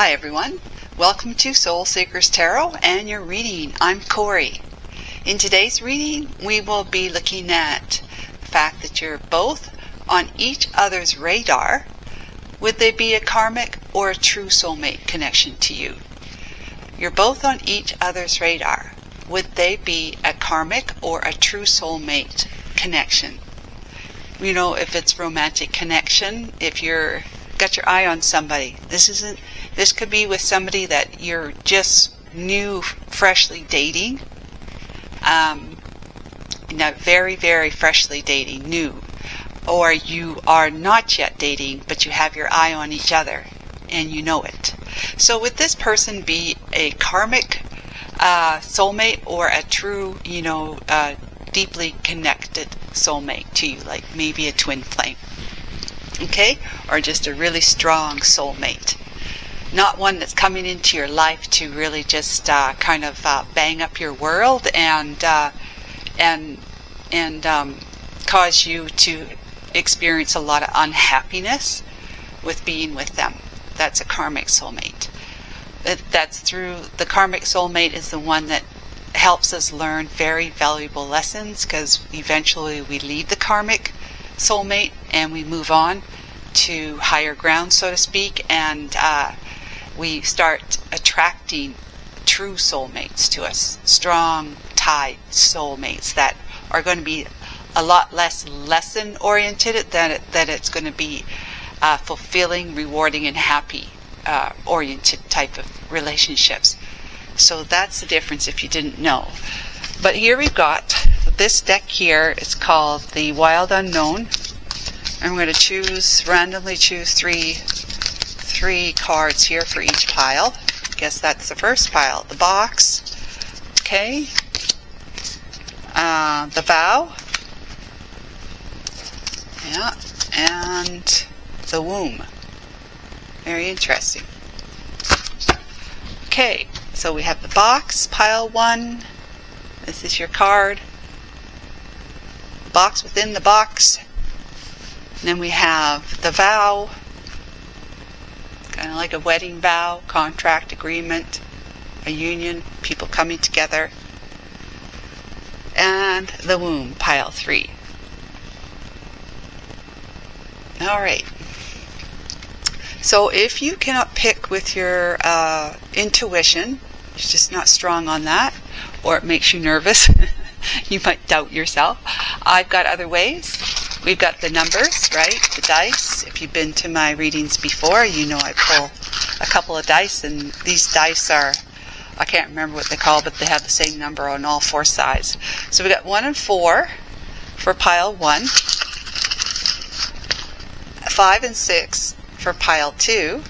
Hi everyone, welcome to Soul Seekers Tarot and your reading. I'm Corey. In today's reading, we will be looking at the fact that you're both on each other's radar. Would they be a karmic or a true soulmate connection to you? You're both on each other's radar. Would they be a karmic or a true soulmate connection? You know, if it's romantic connection, if you're got your eye on somebody, this could be with somebody that you're just new, freshly dating, very, very freshly dating, new, or you are not yet dating, but you have your eye on each other and you know it. So would this person be a karmic soulmate or a true, deeply connected soulmate to you, like maybe a twin flame? Okay, or just a really strong soulmate, not one that's coming into your life to really just bang up your world and cause you to experience a lot of unhappiness with being with them. That's a karmic soulmate. That's through the karmic soulmate is the one that helps us learn very valuable lessons, because eventually we leave the karmic soulmate and we move on to higher ground, so to speak, and we start attracting true soulmates to us, strong tied soulmates that are going to be a lot less lesson oriented than it's going to be fulfilling, rewarding, and happy oriented type of relationships. So that's the difference if you didn't know. But here we've got this deck here. It's called the Wild Unknown. I'm going to randomly choose three cards here for each pile. I guess that's the first pile. The box, okay, the vow, yeah, and the womb. Very interesting. Okay, so we have the box, pile 1. This is your card. Box within the box. And then we have the vow, kind of like a wedding vow, contract, agreement, a union, people coming together. And the womb, pile 3. Alright. So if you cannot pick with your intuition, you're just not strong on that, or it makes you nervous, you might doubt yourself, I've got other ways. We've got the numbers, right? The dice. If you've been to my readings before, you know I pull a couple of dice, and these dice are, I can't remember what they call, but they have the same number on all 4 sides. So we got 1 and 4 for pile 1, 5 and 6 for pile 2,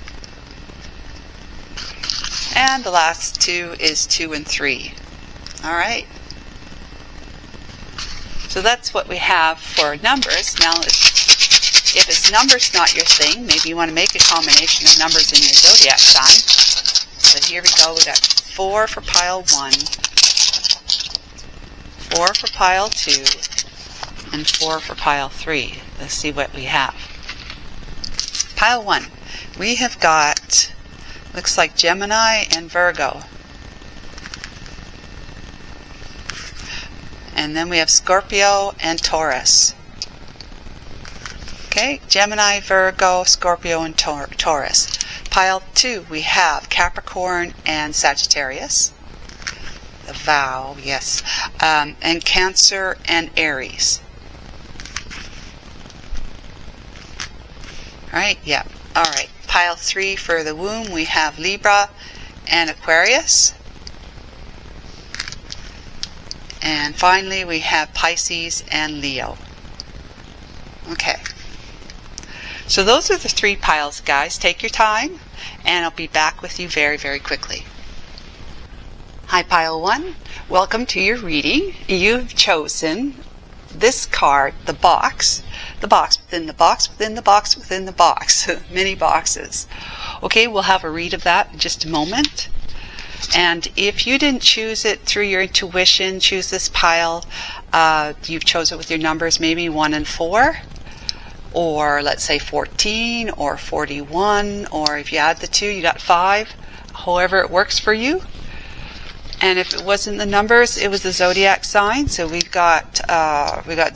and the last 2 is 2 and 3. All right. So that's what we have for numbers. Now, if it's numbers not your thing, maybe you want to make a combination of numbers in your zodiac sign. So here we go. We got 4 for pile 1, 4 for pile 2, and 4 for pile 3. Let's see what we have. Pile 1. We have got, looks like Gemini and Virgo. And then we have Scorpio and Taurus. Okay, Gemini, Virgo, Scorpio, and Taurus. Pile 2, we have Capricorn and Sagittarius. The vow, yes. And Cancer and Aries. Alright, yeah. Alright, pile 3 for the womb, we have Libra and Aquarius. And finally, we have Pisces and Leo. Okay. So those are the 3 piles, guys. Take your time, and I'll be back with you very, very quickly. Hi, pile 1. Welcome to your reading. You've chosen this card, the box within the box within the box within the box. Many boxes. Okay, we'll have a read of that in just a moment. And if you didn't choose it through your intuition, choose this pile, you've chosen it with your numbers, maybe 1 and 4. or let's say 14 or 41, or if you add the 2 you got 5, however it works for you. And if it wasn't the numbers, it was the zodiac sign. So we got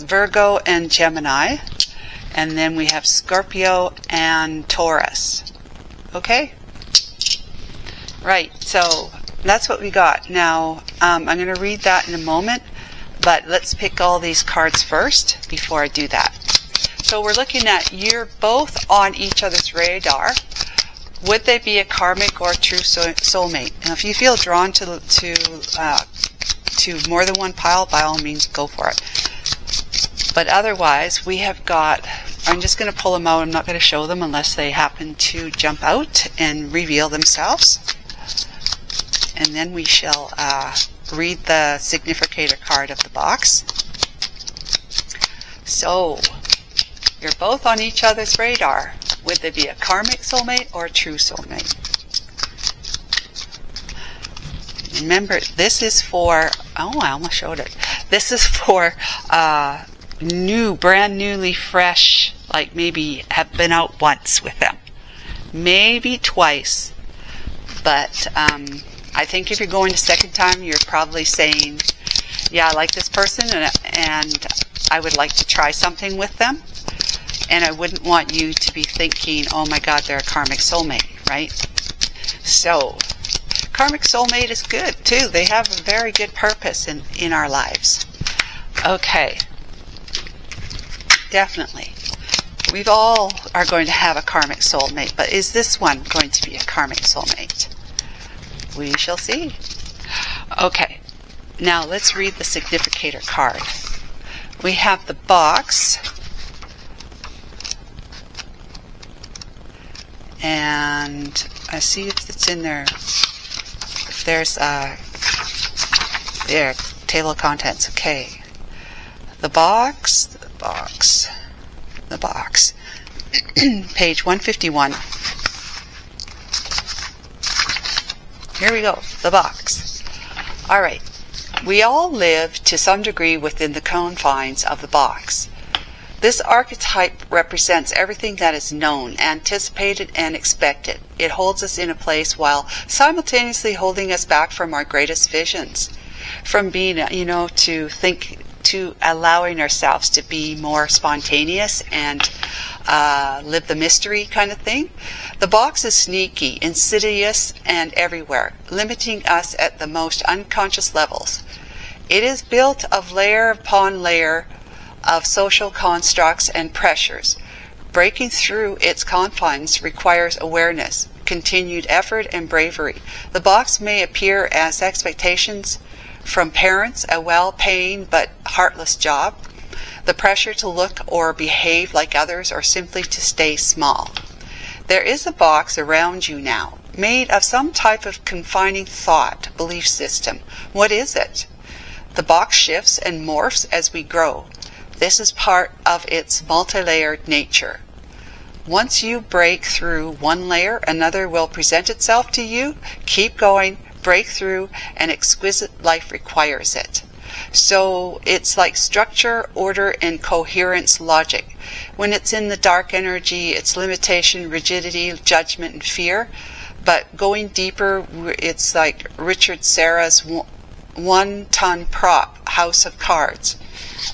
Virgo and Gemini, and then we have Scorpio and Taurus. Okay? Right, so that's what we got. Now, I'm going to read that in a moment, but let's pick all these cards first before I do that. So we're looking at, you're both on each other's radar. Would they be a karmic or a true soulmate? And if you feel drawn to more than one pile, by all means, go for it. But otherwise, we have got, I'm just going to pull them out. I'm not going to show them unless they happen to jump out and reveal themselves. And then we shall read the significator card of the box. So, you're both on each other's radar. Would they be a karmic soulmate or a true soulmate? Remember, this is for, oh, I almost showed it. This is for brand newly fresh, like maybe have been out once with them. Maybe twice. But I think if you're going a second time, you're probably saying, yeah, I like this person and I would like to try something with them. And I wouldn't want you to be thinking, oh my God, they're a karmic soulmate, right? So, karmic soulmate is good too. They have a very good purpose in our lives. Okay. Definitely. We all are going to have a karmic soulmate, but is this one going to be a karmic soulmate? We shall see. Okay. Now let's read the significator card. We have the box. And I see if it's in there. If there's there, table of contents. Okay. The box. Page 151. Here we go. The box. All right. We all live to some degree within the confines of the box. This archetype represents everything that is known, anticipated, and expected. It holds us in a place while simultaneously holding us back from our greatest visions, from being, to allowing ourselves to be more spontaneous and live the mystery kind of thing. The box is sneaky, insidious, and everywhere, limiting us at the most unconscious levels. It is built of layer upon layer of social constructs and pressures. Breaking through its confines requires awareness, continued effort, and bravery. The box may appear as expectations from parents, a well-paying but heartless job, the pressure to look or behave like others, or simply to stay small. There is a box around you now, made of some type of confining thought, belief system. What is it? The box shifts and morphs as we grow. This is part of its multi-layered nature. Once you break through one layer, another will present itself to you. Keep going, break through, and exquisite life requires it. So it's like structure, order, and coherence logic. When it's in the dark energy, it's limitation, rigidity, judgment, and fear. But going deeper, it's like Richard Serra's one-ton prop, House of Cards.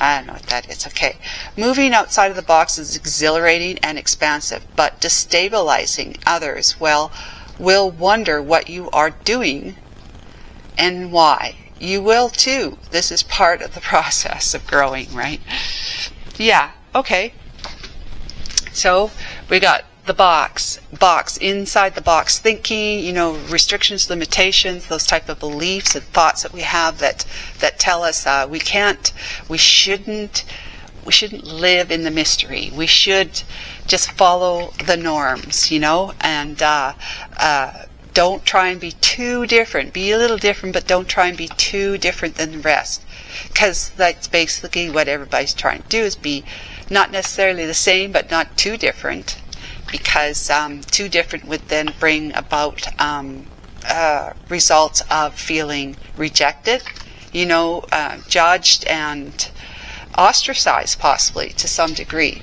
I don't know what that is. Okay. Moving outside of the box is exhilarating and expansive, but destabilizing others will wonder what you are doing and why. You will too. This is part of the process of growing, right? Yeah. Okay. So we got the box, inside the box thinking, restrictions, limitations, those type of beliefs and thoughts that we have that tell us we shouldn't live in the mystery. We should just follow the norms, and don't try and be too different. Be a little different, but don't try and be too different than the rest. Because that's basically what everybody's trying to do, is be not necessarily the same, but not too different. Because too different would then bring about results of feeling rejected, judged and ostracized possibly to some degree.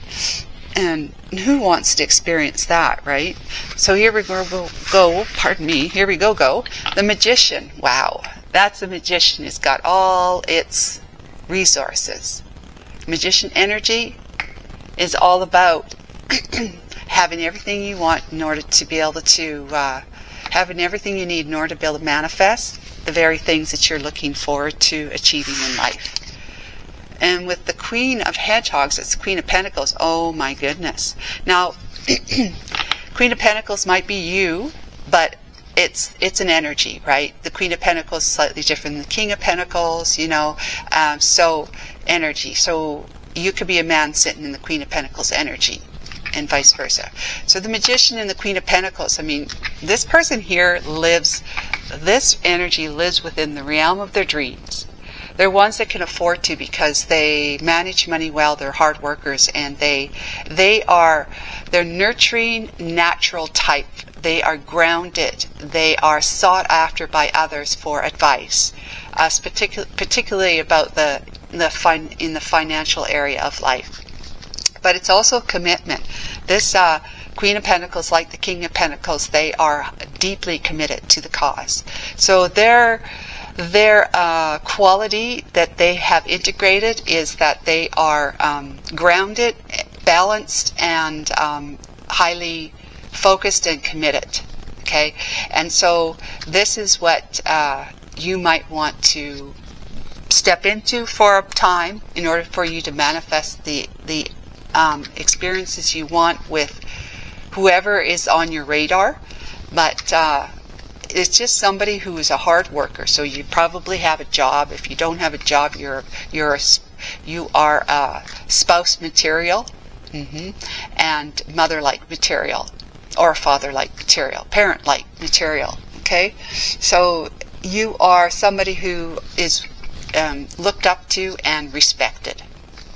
And who wants to experience that, right? So here we go, pardon me, here we go. The Magician, wow, that's the Magician. It's got all its resources. Magician energy is all about having everything you want in order to be able to, having everything you need in order to be able to manifest the very things that you're looking forward to achieving in life. And with the Queen of Hedgehogs, it's the Queen of Pentacles. Oh my goodness. Now, Queen of Pentacles might be you, but it's an energy, right? The Queen of Pentacles is slightly different than the King of Pentacles, you know. So energy. So you could be a man sitting in the Queen of Pentacles energy, and vice versa. So the Magician and the Queen of Pentacles, I mean, this person here this energy lives within the realm of their dreams. They're ones that can afford to because they manage money well, they're hard workers, and they're nurturing, natural type. They are grounded. They are sought after by others for advice, particularly about in the financial area of life. But it's also commitment. This Queen of Pentacles, like the King of Pentacles, they are deeply committed to the cause. So their quality that they have integrated is that they are grounded, balanced, and highly focused and committed. Okay, and so this is what you might want to step into for a time in order for you to manifest the experiences you want with whoever is on your radar. But it's just somebody who is a hard worker. So you probably have a job. If you don't have a job, you are spouse material, and mother-like material, or father-like material, parent-like material. Okay, so you are somebody who is looked up to and respected.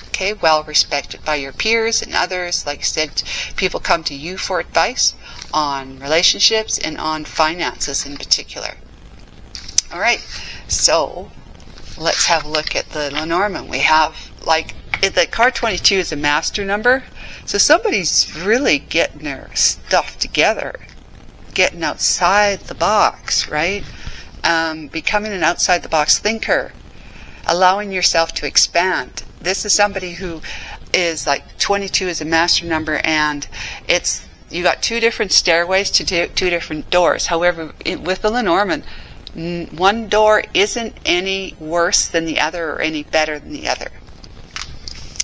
Okay, well respected by your peers and others. Like I said, people come to you for advice on relationships and on finances in particular. All right, so let's have a look at the Lenormand. We have, like, the card 22 is a master number, so somebody's really getting their stuff together, getting outside the box, right? Becoming an outside the box thinker, allowing yourself to expand. This is somebody who is, like, 22 is a master number, and you got two different stairways to two different doors. However, with the Lenormand, one door isn't any worse than the other or any better than the other.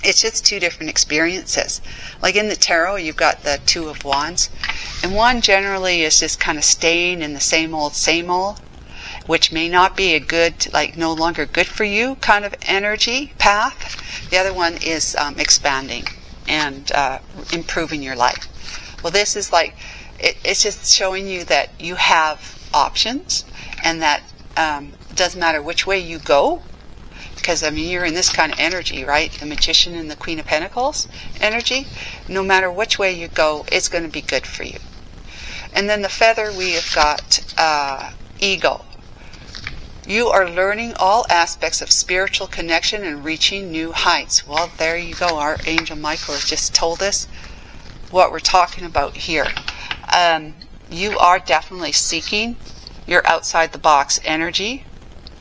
It's just two different experiences. Like in the tarot, you've got the Two of Wands, and one generally is just kind of staying in the same old, which may not be a good, like, no longer good for you kind of energy path. The other one is expanding and improving your life. Well, this is like, it's just showing you that you have options, and that it doesn't matter which way you go, because, I mean, you're in this kind of energy, right? The Magician and the Queen of Pentacles energy. No matter which way you go, it's going to be good for you. And then the Feather, we have got Ego. You are learning all aspects of spiritual connection and reaching new heights. Well, there you go. Archangel Michael has just told us what we're talking about here. You are definitely seeking your outside the box energy,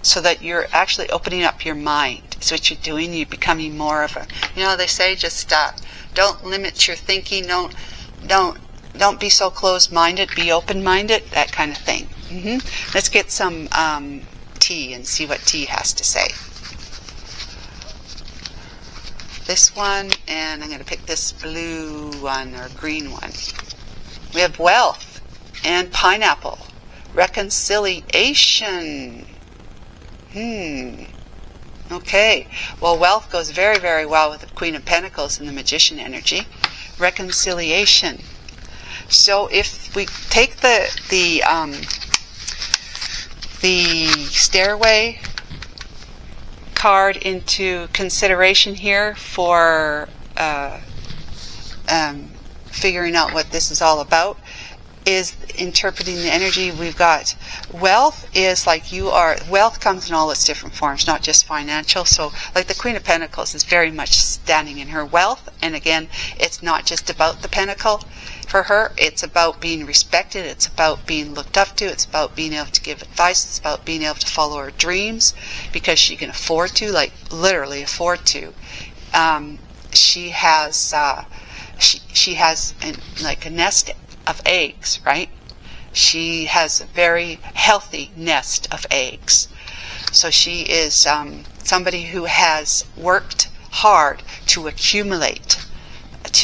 so that you're actually opening up your mind. So what you're doing, you're becoming more of a, they say, just don't limit your thinking, don't be so closed-minded, be open-minded, that kind of thing. Let's get some tea and see what tea has to say. This one, and I'm going to pick this blue one or green one. We have Wealth and Pineapple. Reconciliation. Okay. Well, Wealth goes very, very well with the Queen of Pentacles and the Magician energy. Reconciliation. So if we take the stairway card into consideration here for figuring out what this is all about, is interpreting the energy. We've got wealth is like wealth comes in all its different forms, not just financial. So like the Queen of Pentacles is very much standing in her wealth. And again, it's not just about the pentacle for her. It's about being respected. It's about being looked up to. It's about being able to give advice. It's about being able to follow her dreams because she can afford to, like literally afford to. She has like a nest of eggs, right? She has a very healthy nest of eggs. So she is somebody who has worked hard to accumulate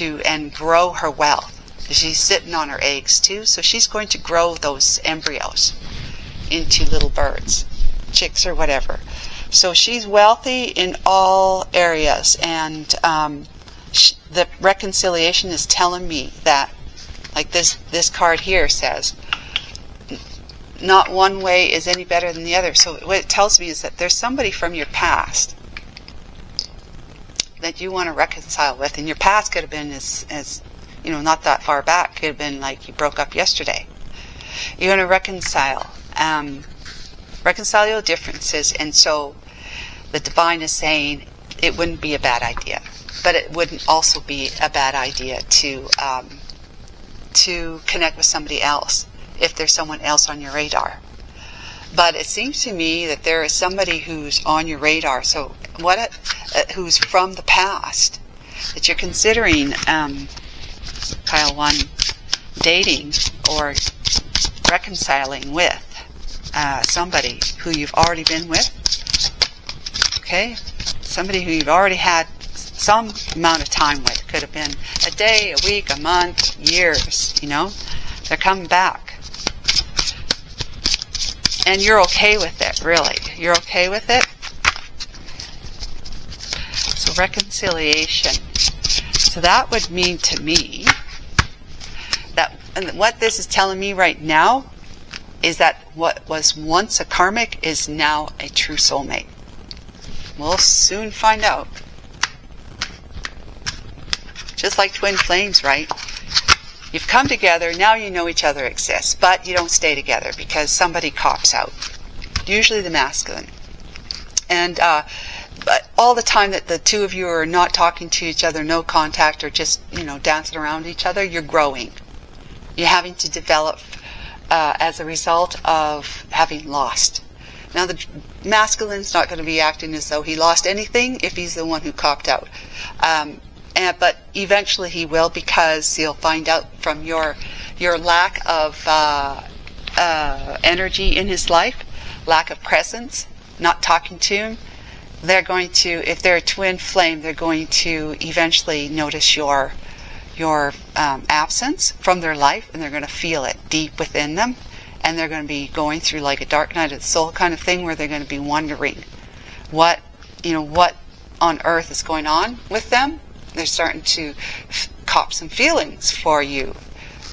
and grow her wealth. She's sitting on her eggs too, so she's going to grow those embryos into little birds, chicks or whatever. So she's wealthy in all areas, and the reconciliation is telling me that, like this card here says, not one way is any better than the other. So what it tells me is that there's somebody from your past that you want to reconcile with, and your past could have been as you know, not that far back. Could have been like you broke up yesterday. You're going to reconcile your differences, and so the divine is saying it wouldn't be a bad idea, but it wouldn't also be a bad idea to connect with somebody else if there's someone else on your radar. But it seems to me that there is somebody who's on your radar, so who's from the past that you're considering, pile one, dating or reconciling with somebody who you've already been with. Okay, somebody who you've already had some amount of time with. Could have been a day, a week, a month, years, you know. They're coming back. And you're okay with it, really. You're okay with it. So reconciliation. So that would mean to me that, and what this is telling me right now is that what was once a karmic is now a true soulmate. We'll soon find out. Just like twin flames, right? You've come together, now you know each other exists, but you don't stay together because somebody cops out. Usually the masculine. And but all the time that the two of you are not talking to each other, no contact, or just, you know, dancing around each other, you're growing. You're having to develop as a result of having lost. Now the masculine's not going to be acting as though he lost anything if he's the one who copped out. But eventually he will, because he'll find out from your lack of energy in his life, lack of presence, not talking to him. They're going to, if they're a twin flame, they're going to eventually notice your absence from their life, and they're going to feel it deep within them, and they're going to be going through like a dark night of the soul kind of thing, where they're going to be wondering what on earth is going on with them. They're starting to cop some feelings for you,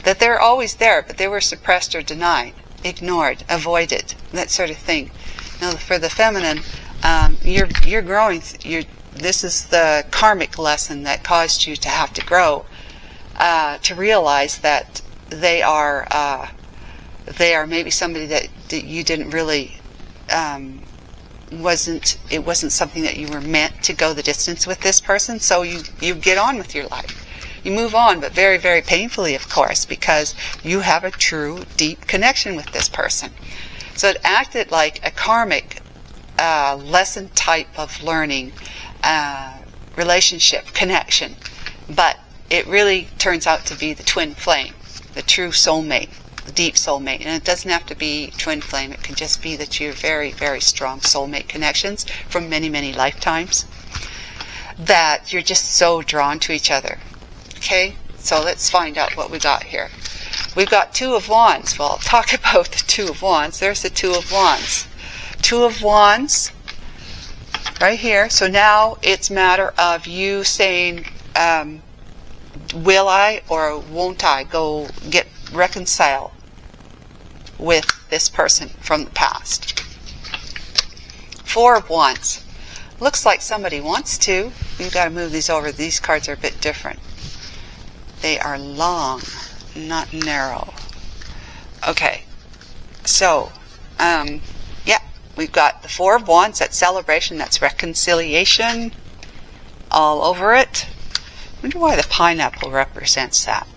that they're always there, but they were suppressed or denied, ignored, avoided, that sort of thing. Now for the feminine, you're growing. This is the karmic lesson that caused you to have to grow, to realize that they are maybe somebody that you didn't really, it wasn't something that you were meant to go the distance with this person, so you get on with your life. You move on, but very, very painfully, of course, because you have a true, deep connection with this person. So it acted like a karmic lesson type of learning, relationship, connection, but it really turns out to be the twin flame, the true soulmate, the deep soulmate. And it doesn't have to be twin flame. It can just be that you're very, very strong soulmate connections from many, many lifetimes, that you're just so drawn to each other. Okay, so let's find out what we got here. We've got Two of Wands. Well, I'll talk about the Two of Wands. There's the Two of Wands. Two of Wands right here. So now it's a matter of you saying, will I or won't I go reconcile with this person from the past? Four of Wands. Looks like somebody wants to. You've got to move these over. These cards are a bit different. They are long, not narrow. Okay, so, yeah, we've got the Four of Wands, that's celebration, that's reconciliation, all over it. I wonder why the pineapple represents that.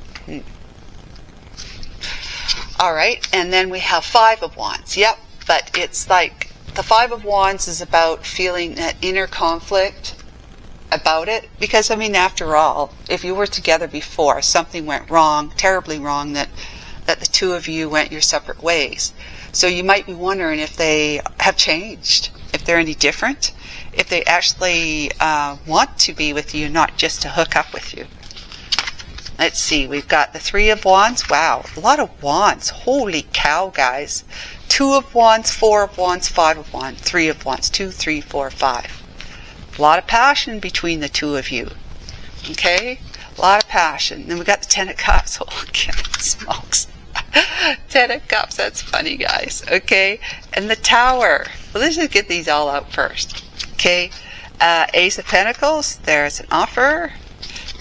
Alright, and then we have Five of Wands. Yep, but it's like, the Five of Wands is about feeling that inner conflict about it. Because, I mean, after all, if you were together before, something went wrong, terribly wrong, that the two of you went your separate ways. So you might be wondering if they have changed, if they're any different, if they actually want to be with you, not just to hook up with you. Let's see, we've got the Three of Wands. Wow, a lot of wands. Holy cow, guys. Two of Wands, Four of Wands, Five of Wands, Three of Wands. 2, 3, 4, 5. A lot of passion between the two of you. Okay? A lot of passion. Then we got the Ten of Cups. Oh, God, smokes. Ten of Cups, that's funny, guys. Okay? And the Tower. Well, let's just get these all out first. Okay? Ace of Pentacles. There's an offer.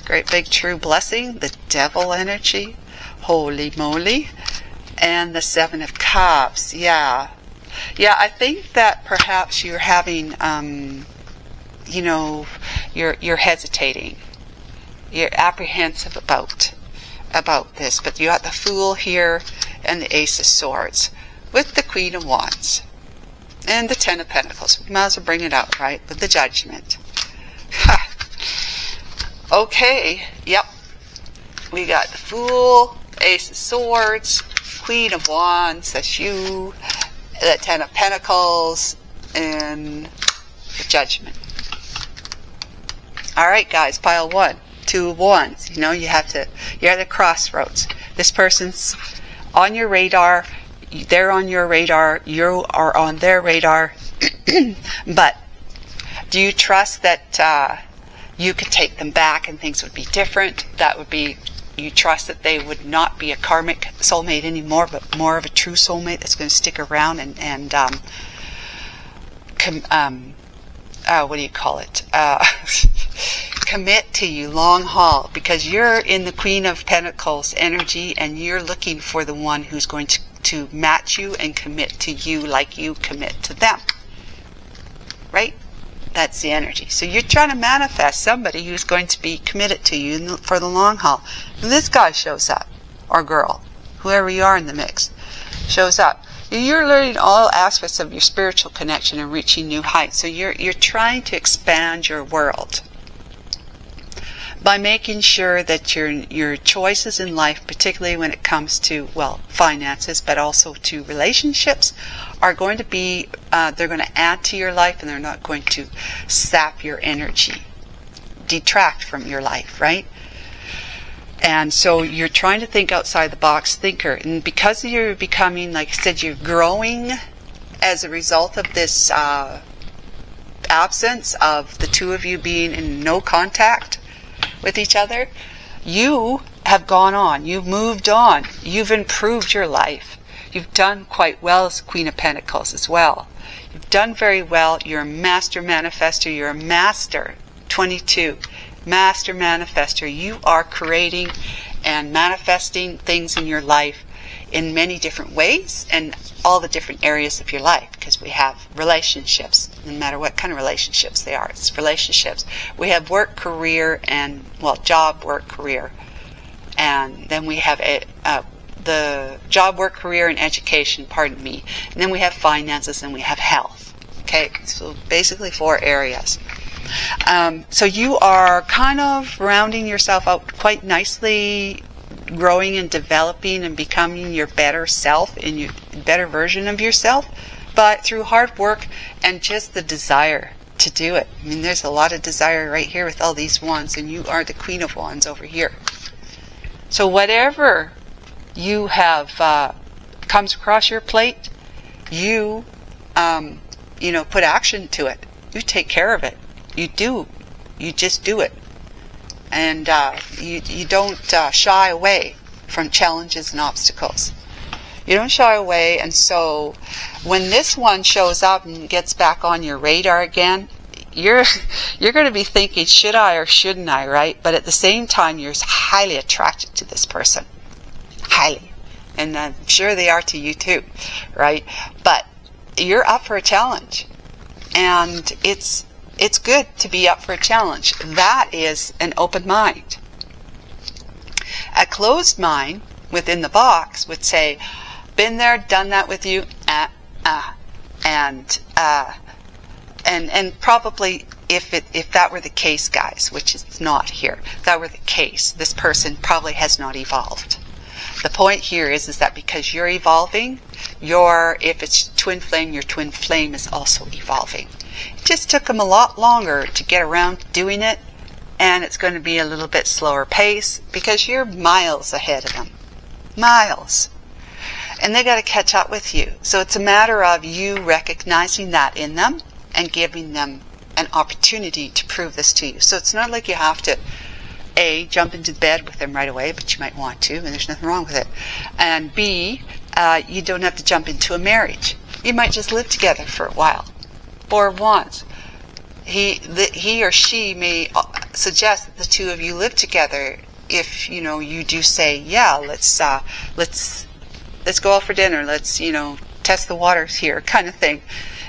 Great big true blessing. The Devil energy. Holy moly. And the Seven of Cups. Yeah. Yeah, I think that perhaps you're having, you know, you're hesitating. You're apprehensive about this. But you got the Fool here and the Ace of Swords with the Queen of Wands and the Ten of Pentacles. We might as well bring it out, right? With the Judgment. Okay, yep. We got the Fool, Ace of Swords, Queen of Wands, that's you, the Ten of Pentacles, and the Judgment. Alright, guys, pile one. Two of Wands. You know, you're at the crossroads. This person's on your radar, they're on your radar, you are on their radar. But do you trust that you could take them back and things would be different? That would be, you trust that they would not be a karmic soulmate anymore, but more of a true soulmate that's going to stick around and what do you call it? Commit to you long haul, because you're in the Queen of Pentacles energy and you're looking for the one who's going to match you and commit to you like you commit to them. Right? That's the energy. So you're trying to manifest somebody who's going to be committed to you for the long haul. And this guy shows up, or girl, whoever you are in the mix, shows up. You're learning all aspects of your spiritual connection and reaching new heights. So you're trying to expand your world by making sure that your choices in life, particularly when it comes to, well, finances, but also to relationships, are going to be, they're going to add to your life and they're not going to sap your energy, detract from your life, right? And so you're trying to think outside the box thinker. And because you're becoming, like I said, you're growing as a result of this absence of the two of you being in no contact with each other, you have gone on, you've moved on, you've improved your life. You've done quite well as Queen of Pentacles as well. You've done very well. You're a master manifester. You're a master. 22. Master manifester. You are creating and manifesting things in your life in many different ways and all the different areas of your life, because we have relationships, no matter what kind of relationships they are. It's relationships. We have work, career, and, well, job, work, career. And then we have the job, work, career, and education, pardon me. And then we have finances and we have health. Okay, so basically 4 areas. So you are kind of rounding yourself out quite nicely, growing and developing and becoming your better self and your better version of yourself, but through hard work and just the desire to do it. I mean, there's a lot of desire right here with all these wands, and you are the Queen of Wands over here. So whatever you have comes across your plate, you put action to it. You take care of it. You do. You just do it. And you don't shy away from challenges and obstacles. You don't shy away, and so when this one shows up and gets back on your radar again, you're going to be thinking, should I or shouldn't I, right? But at the same time, you're highly attracted to this person. Highly. And I'm sure they are to you too, right? But you're up for a challenge. And it's good to be up for a challenge. That is an open mind. A closed mind within the box would say, been there, done that with you, and probably if that were the case, guys, which is not here, if that were the case, this person probably has not evolved. The point here is that because you're evolving, if it's twin flame, your twin flame is also evolving. It just took them a lot longer to get around to doing it, and it's going to be a little bit slower pace because you're miles ahead of them. Miles. And they got to catch up with you. So it's a matter of you recognizing that in them and giving them an opportunity to prove this to you. So it's not like you have to A, jump into bed with them right away, but you might want to, and there's nothing wrong with it. And B, you don't have to jump into a marriage. You might just live together for a while. Four of Wands. He or she may suggest that the two of you live together if, you do say, yeah, let's go out for dinner, let's, test the waters here, kind of thing.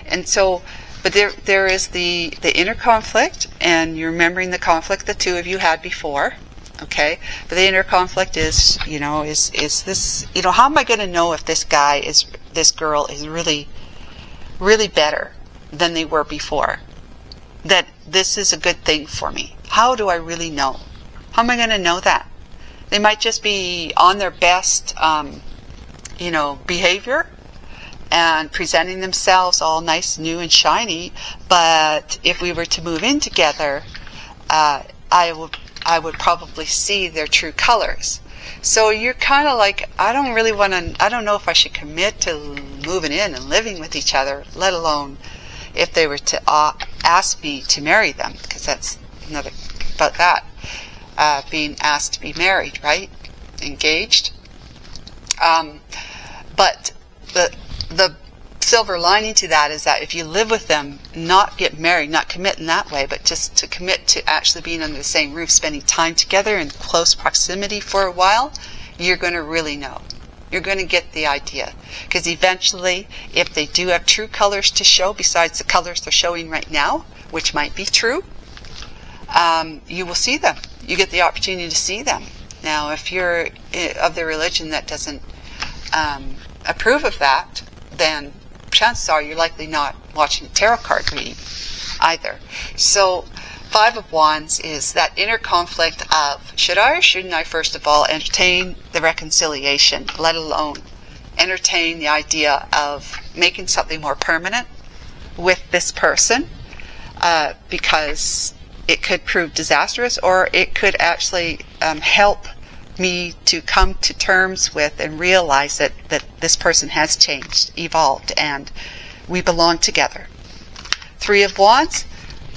And so, but there is the inner conflict, and you're remembering the conflict the two of you had before, okay? But the inner conflict is, is this, how am I going to know if this girl is really, really better than they were before? That this is a good thing for me. How do I really know? How am I going to know that? They might just be on their best, behavior and presenting themselves all nice, new, and shiny. But if we were to move in together, I would probably see their true colors. So you're kind of like, I don't know if I should commit to moving in and living with each other, let alone if they were to ask me to marry them, because that's another about that. Being asked to be married, right? Engaged. But the silver lining to that is that if you live with them, not get married, not commit in that way, but just to commit to actually being under the same roof, spending time together in close proximity for a while, you're going to really know. You're going to get the idea. Because eventually, if they do have true colors to show, besides the colors they're showing right now, which might be true, you will see them. You get the opportunity to see them. Now, if you're of the religion that doesn't approve of that, then chances are you're likely not watching a tarot card reading either. So, Five of Wands is that inner conflict of, should I or shouldn't I first of all entertain the reconciliation, let alone entertain the idea of making something more permanent with this person, because it could prove disastrous, or it could actually help me to come to terms with and realize that this person has changed, evolved, and we belong together. Three of Wands,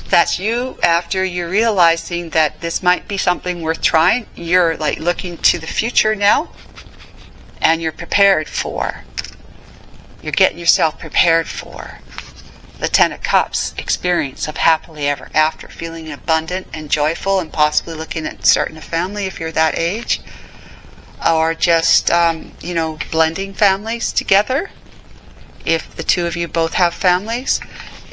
that's you after you're realizing that this might be something worth trying. You're like looking to the future now, and you're getting yourself prepared for the Ten of Cups experience of happily ever after, feeling abundant and joyful, and possibly looking at starting a family if you're that age, or just blending families together if the two of you both have families,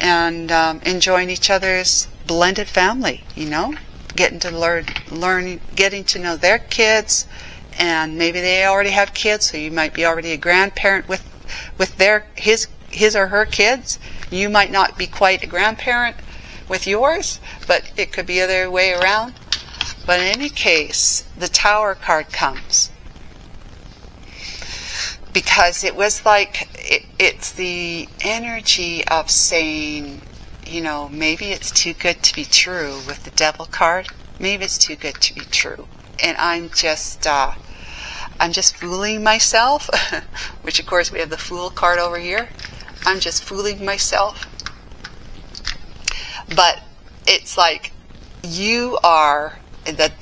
and enjoying each other's blended family, getting to getting to know their kids, and maybe they already have kids, so you might be already a grandparent with his or her kids. You might not be quite a grandparent with yours, but it could be the other way around. But in any case, the Tower card comes because it was like it's the energy of saying, maybe it's too good to be true with the Devil card. Maybe it's too good to be true, and I'm just fooling myself. Which of course we have the Fool card over here. I'm just fooling myself. But it's like you are.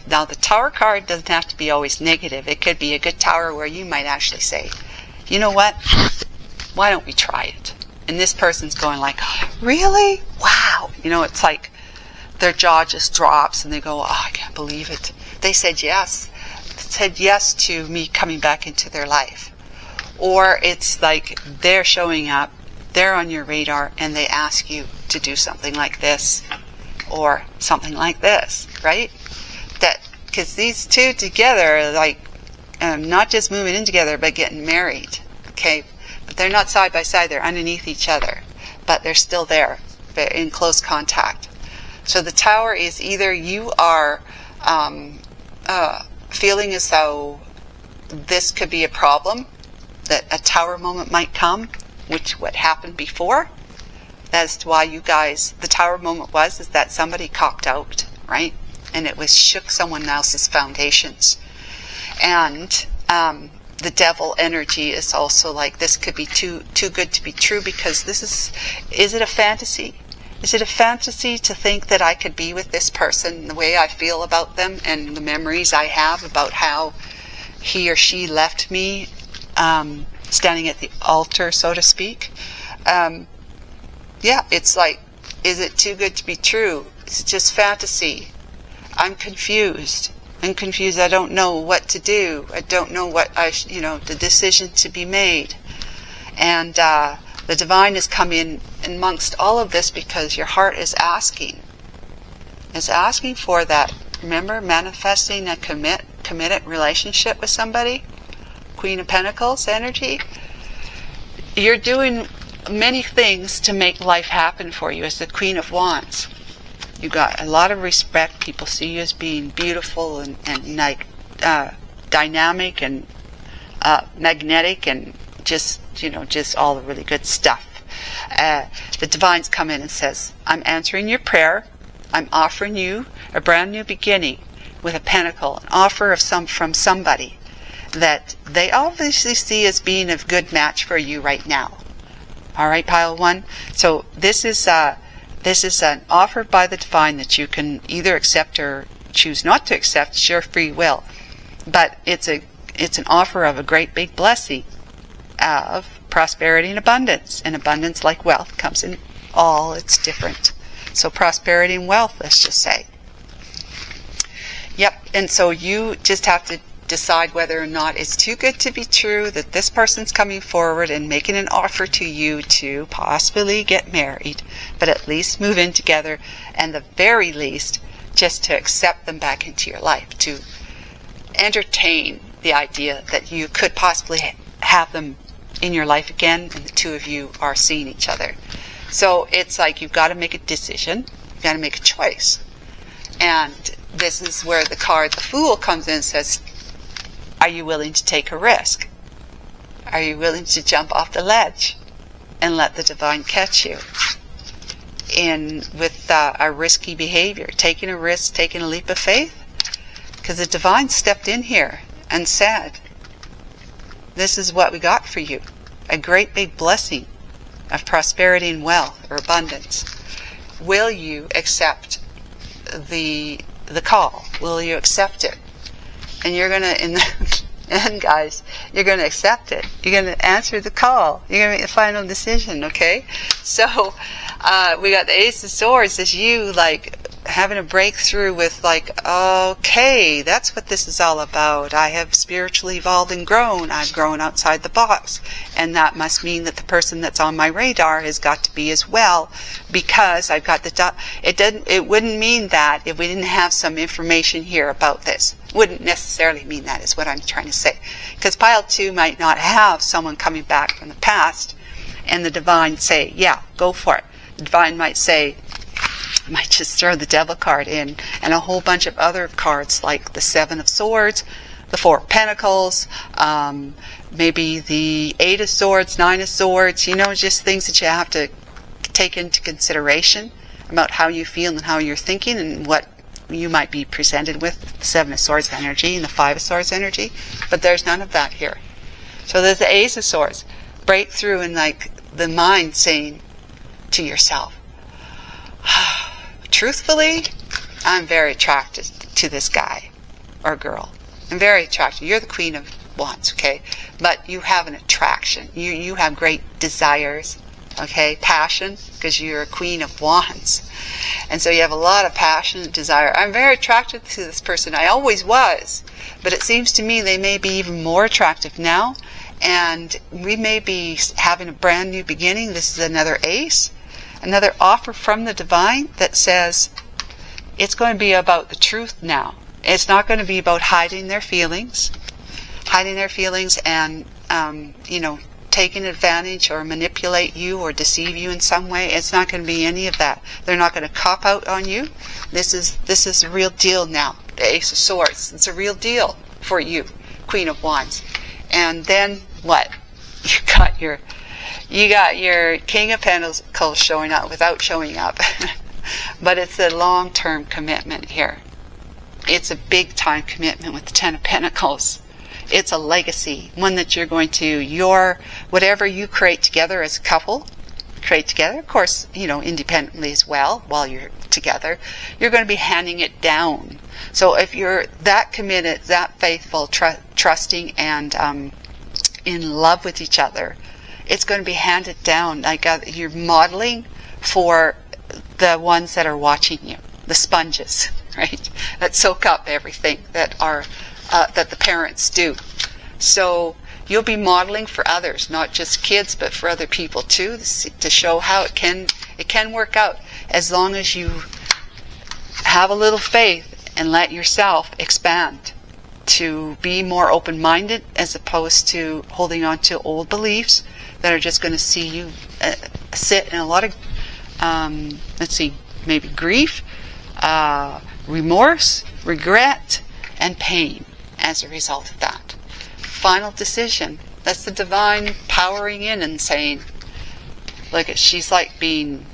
Now the Tower card doesn't have to be always negative. It could be a good tower where you might actually say, you know what? Why don't we try it? And this person's going like, really? Wow. It's like their jaw just drops and they go, oh, I can't believe it. They said yes. Said yes to me coming back into their life. Or it's like they're showing up, they're on your radar, and they ask you to do something like this or something like this, right? That, because these two together are like not just moving in together, but getting married, okay? But they're not side by side, they're underneath each other, but they're still there, they're in close contact. So the Tower is either you are feeling as though this could be a problem, that a Tower moment might come, which what happened before. That's why you guys, the Tower moment is that somebody copped out, right? And it was shook someone else's foundations. And the Devil energy is also like, this could be too good to be true, because this is it a fantasy? Is it a fantasy to think that I could be with this person the way I feel about them and the memories I have about how he or she left me standing at the altar, so to speak? Yeah, it's like, is it too good to be true? Is it just fantasy? I'm confused. I don't know what to do. I don't know what the decision to be made. And the Divine has come in amongst all of this because your heart is asking. It's asking for that. Remember, manifesting a committed relationship with somebody? Queen of Pentacles energy. You're doing many things to make life happen for you as the Queen of Wands. You got a lot of respect. People see you as being beautiful and like dynamic and magnetic and just all the really good stuff. The Divine's come in and says, I'm answering your prayer. I'm offering you a brand new beginning with a pentacle, an offer from somebody that they obviously see as being a good match for you right now. All right, pile one. So this is an offer by the Divine that you can either accept or choose not to accept. It's your free will, but it's an offer of a great big blessing of prosperity and abundance. And abundance, like wealth, comes in all its different. So prosperity and wealth, let's just say. Yep. And so you just have to decide whether or not it's too good to be true that this person's coming forward and making an offer to you to possibly get married, but at least move in together, and the very least just to accept them back into your life, to entertain the idea that you could possibly have them in your life again, and the two of you are seeing each other. So it's like you've got to make a decision, you've got to make a choice. And this is where the card, the Fool, comes in and says, are you willing to take a risk? Are you willing to jump off the ledge and let the Divine catch you in with a risky behavior, taking a risk, taking a leap of faith? Because the Divine stepped in here and said, this is what we got for you, a great big blessing of prosperity and wealth or abundance. Will you accept the call? Will you accept it? And you're going to, and guys, you're going to accept it. You're going to answer the call. You're going to make the final decision, okay? So, we got the Ace of Swords as you, like, having a breakthrough with, like, okay, that's what this is all about. I have spiritually evolved and grown. I've grown outside the box. And that must mean that the person that's on my radar has got to be as well, because I've got it wouldn't mean that if we didn't have some information here about this. Wouldn't necessarily mean that, is what I'm trying to say. Because pile 2 might not have someone coming back from the past, and the Divine say, yeah, go for it. The Divine might say, might just throw the Devil card in, and a whole bunch of other cards like the 7 of Swords, the 4 of Pentacles, maybe the 8 of Swords, 9 of Swords, just things that you have to take into consideration about how you feel and how you're thinking and what you might be presented with, the 7 of Swords energy and the 5 of Swords energy. But there's none of that here. So there's the Ace of Swords. Breakthrough in, like, the mind saying to yourself, truthfully, I'm very attracted to this guy or girl. I'm very attracted. You're the Queen of Wands, okay? But you have an attraction. You have great desires, okay? Passion, because you're a Queen of Wands. And so you have a lot of passion and desire. I'm very attracted to this person. I always was. But it seems to me they may be even more attractive now. and we may be having a brand new beginning. This is another ace, another offer from the divine that says it's going to be about the truth now. It's not going to be about hiding their feelings and taking advantage or manipulate you or deceive you in some way. It's not going to be any of that. They're not going to cop out on you. This is the real deal now. The Ace of Swords. It's a real deal for you, Queen of Wands. And then what? You got your King of Pentacles showing up without showing up. But it's a long-term commitment here. It's a big-time commitment with the Ten of Pentacles. It's a legacy, one that you're going to, whatever you create together as a couple, create together, of course, independently as well, while you're together, you're going to be handing it down. So if you're that committed, that faithful, trusting, and in love with each other, it's going to be handed down. Like you're modeling for the ones that are watching you, the sponges, right, that soak up everything that the parents do. So you'll be modeling for others, not just kids, but for other people too, to show how it can work out, as long as you have a little faith and let yourself expand to be more open-minded, as opposed to holding on to old beliefs that are just going to see you sit in a lot of maybe grief, remorse, regret, and pain as a result of that. Final decision. That's the divine powering in and saying, look, she's like being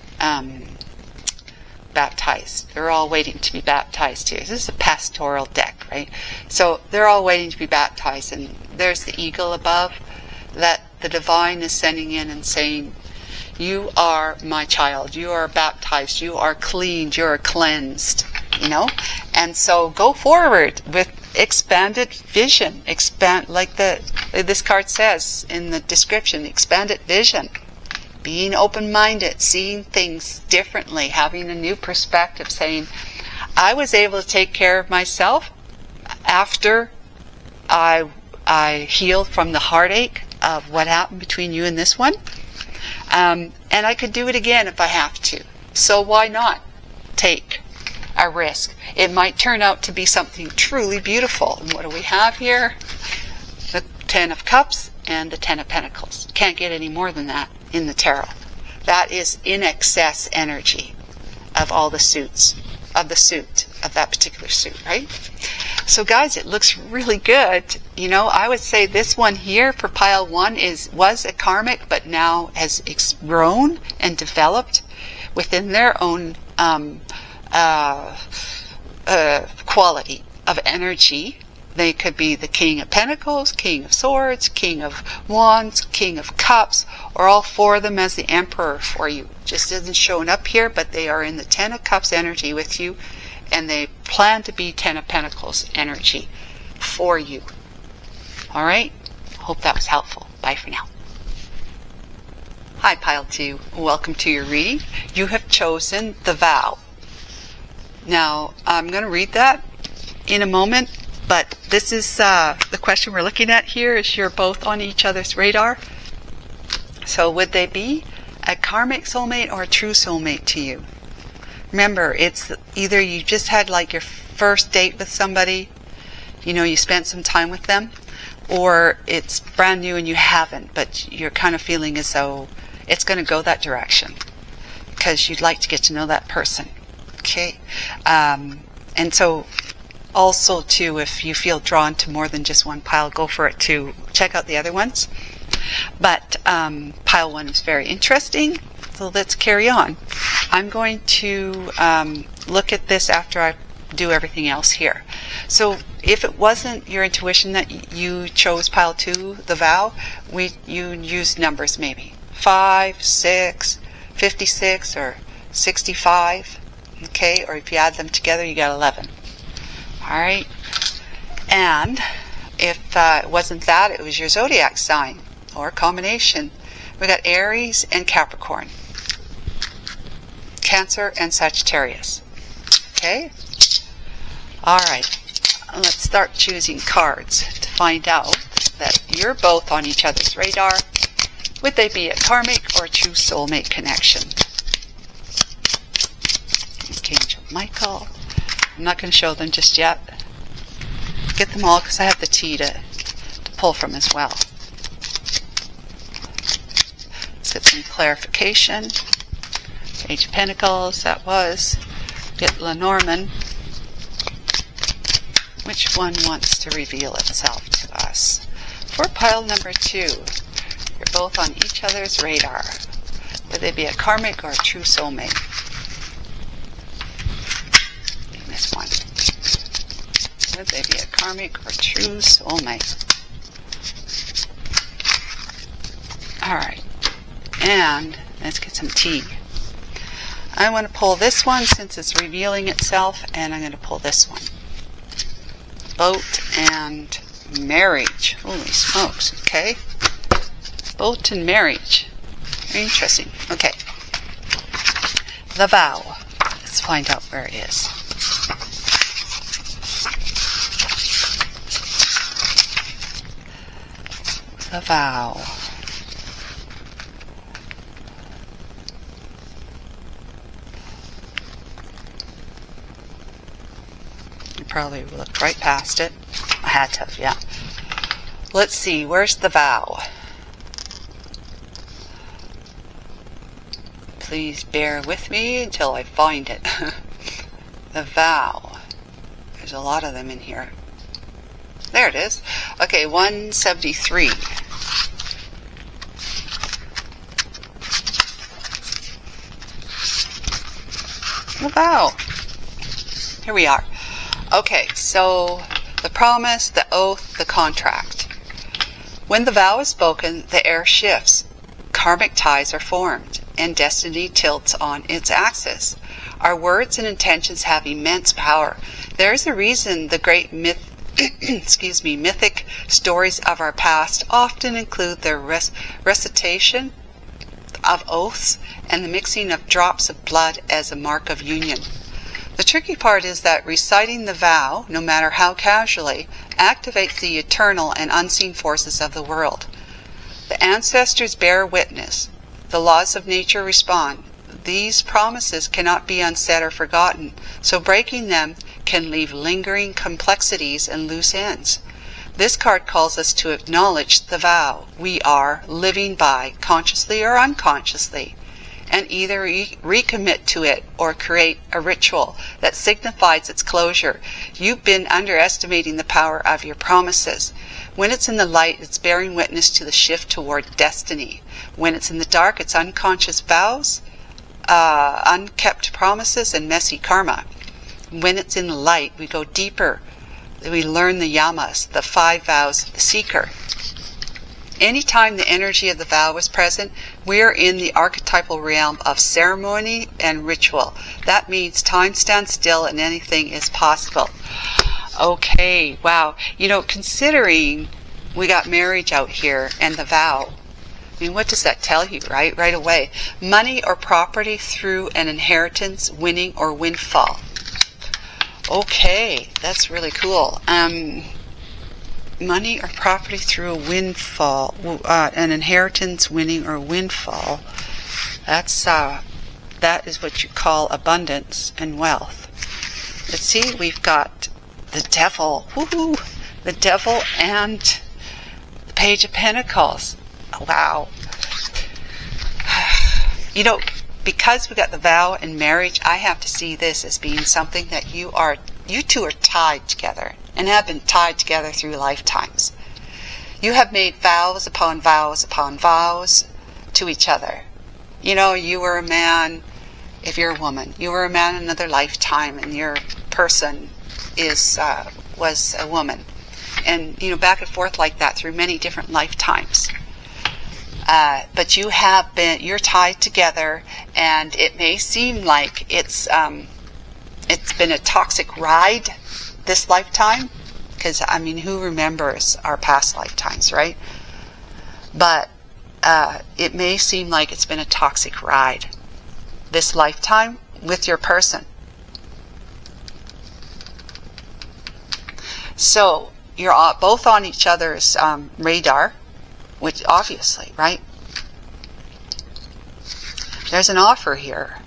baptized. They're all waiting to be baptized here. This is a pastoral deck, right? So they're all waiting to be baptized, and there's the eagle above that the divine is sending in and saying, you are my child, you are baptized, you are cleaned, you are cleansed, and so go forward with expanded vision, like this card says in the description, expanded vision, being open-minded, seeing things differently, having a new perspective, saying, I was able to take care of myself after I healed from the heartache of what happened between you and this one. And I could do it again if I have to. So why not take a risk? It might turn out to be something truly beautiful. And what do we have here? The Ten of Cups and the Ten of Pentacles. Can't get any more than that in the tarot. That is in excess energy of all the suits, of the suit, of that particular suit, right? So guys, it looks really good. I would say this one here for pile 1 was a karmic, but now has grown and developed within their own quality of energy. They could be the King of Pentacles, King of Swords, King of Wands, King of Cups, or all 4 of them as the Emperor for you. Just isn't showing up here, but they are in the Ten of Cups energy with you, and they plan to be Ten of Pentacles energy for you. All right? Hope that was helpful. Bye for now. Hi, Pile 2. Welcome to your reading. You have chosen the vow. Now, I'm going to read that in a moment, but this is the question we're looking at here, is you're both on each other's radar. So would they be a karmic soulmate or a true soulmate to you? Remember, it's either you just had like your first date with somebody, you spent some time with them, or it's brand new and you haven't, but you're kind of feeling as though it's going to go that direction because you'd like to get to know that person. Okay. And so also too, if you feel drawn to more than just one pile, go for it too. Check out the other ones. But pile 1 is very interesting. So let's carry on. I'm going to look at this after I do everything else here. So if it wasn't your intuition that you chose pile 2, the vow, you used numbers maybe 5, 6, 56, or 65. Okay, or if you add them together, you got 11. All right. And if it wasn't that, it was your zodiac sign or combination. We got Aries and Capricorn, Cancer and Sagittarius. Okay. All right. Let's start choosing cards to find out that you're both on each other's radar. Would they be a karmic or a true soulmate connection? Archangel Michael. I'm not going to show them just yet. Get them all because I have the tea to pull from as well. Let's get some clarification. Page of Pentacles, that was. Get Lenormand. Which one wants to reveal itself to us? For pile number 2, you're both on each other's radar. Would they be a karmic or a true soulmate? I missed one. Would they be a karmic or true soulmate? Alright. And let's get some tea. I want to pull this one since it's revealing itself, and I'm going to pull this one. Boat and marriage. Holy smokes, okay. Boat and marriage. Very interesting. Okay. The vow. Let's find out where it is. The vow. Probably looked right past it. I had to, yeah. Let's see, where's the vow? Please bear with me until I find it. The vow. There's a lot of them in here. There it is. Okay, 173. The vow. Here we are. Okay, so the promise, the oath, the contract. When the vow is spoken, the air shifts, karmic ties are formed, and destiny tilts on its axis. Our words and intentions have immense power. There is a reason the great mythic stories of our past often include the recitation of oaths and the mixing of drops of blood as a mark of union. The tricky part is that reciting the vow, no matter how casually, activates the eternal and unseen forces of the world. The ancestors bear witness. The laws of nature respond. These promises cannot be unsaid or forgotten, so breaking them can leave lingering complexities and loose ends. This card calls us to acknowledge the vow we are living by, consciously or unconsciously, and either recommit to it or create a ritual that signifies its closure. You've been underestimating the power of your promises. When it's in the light, it's bearing witness to the shift toward destiny. When it's in the dark, it's unconscious vows, unkept promises, and messy karma. When it's in the light, we go deeper. We learn the yamas, the 5 vows of the seeker. Anytime the energy of the vow is present, we are in the archetypal realm of ceremony and ritual. That means time stands still and anything is possible. Okay, wow. You know, considering we got marriage out here and the vow, I mean, what does that tell you, right? Right away. Money or property through an inheritance, winning or windfall. Okay, that's really cool. Money or property through a windfall, an inheritance, winning, or windfall. That is what you call abundance and wealth. Let's see, we've got the devil. Woohoo! The devil and the Page of Pentacles. Wow. You know, because we got the vow and marriage, I have to see this as being something that you two are tied together and have been tied together through lifetimes. You have made vows upon vows upon vows to each other. You know, you were a man, if you're a woman, you were a man in another lifetime, and your person was a woman. And, you know, back and forth like that through many different lifetimes. But you're tied together, and it may seem like it's been a toxic ride this lifetime, because, I mean, who remembers our past lifetimes, right? But it may seem like it's been a toxic ride this lifetime with your person. So you're both on each other's radar, which obviously, right? There's an offer here,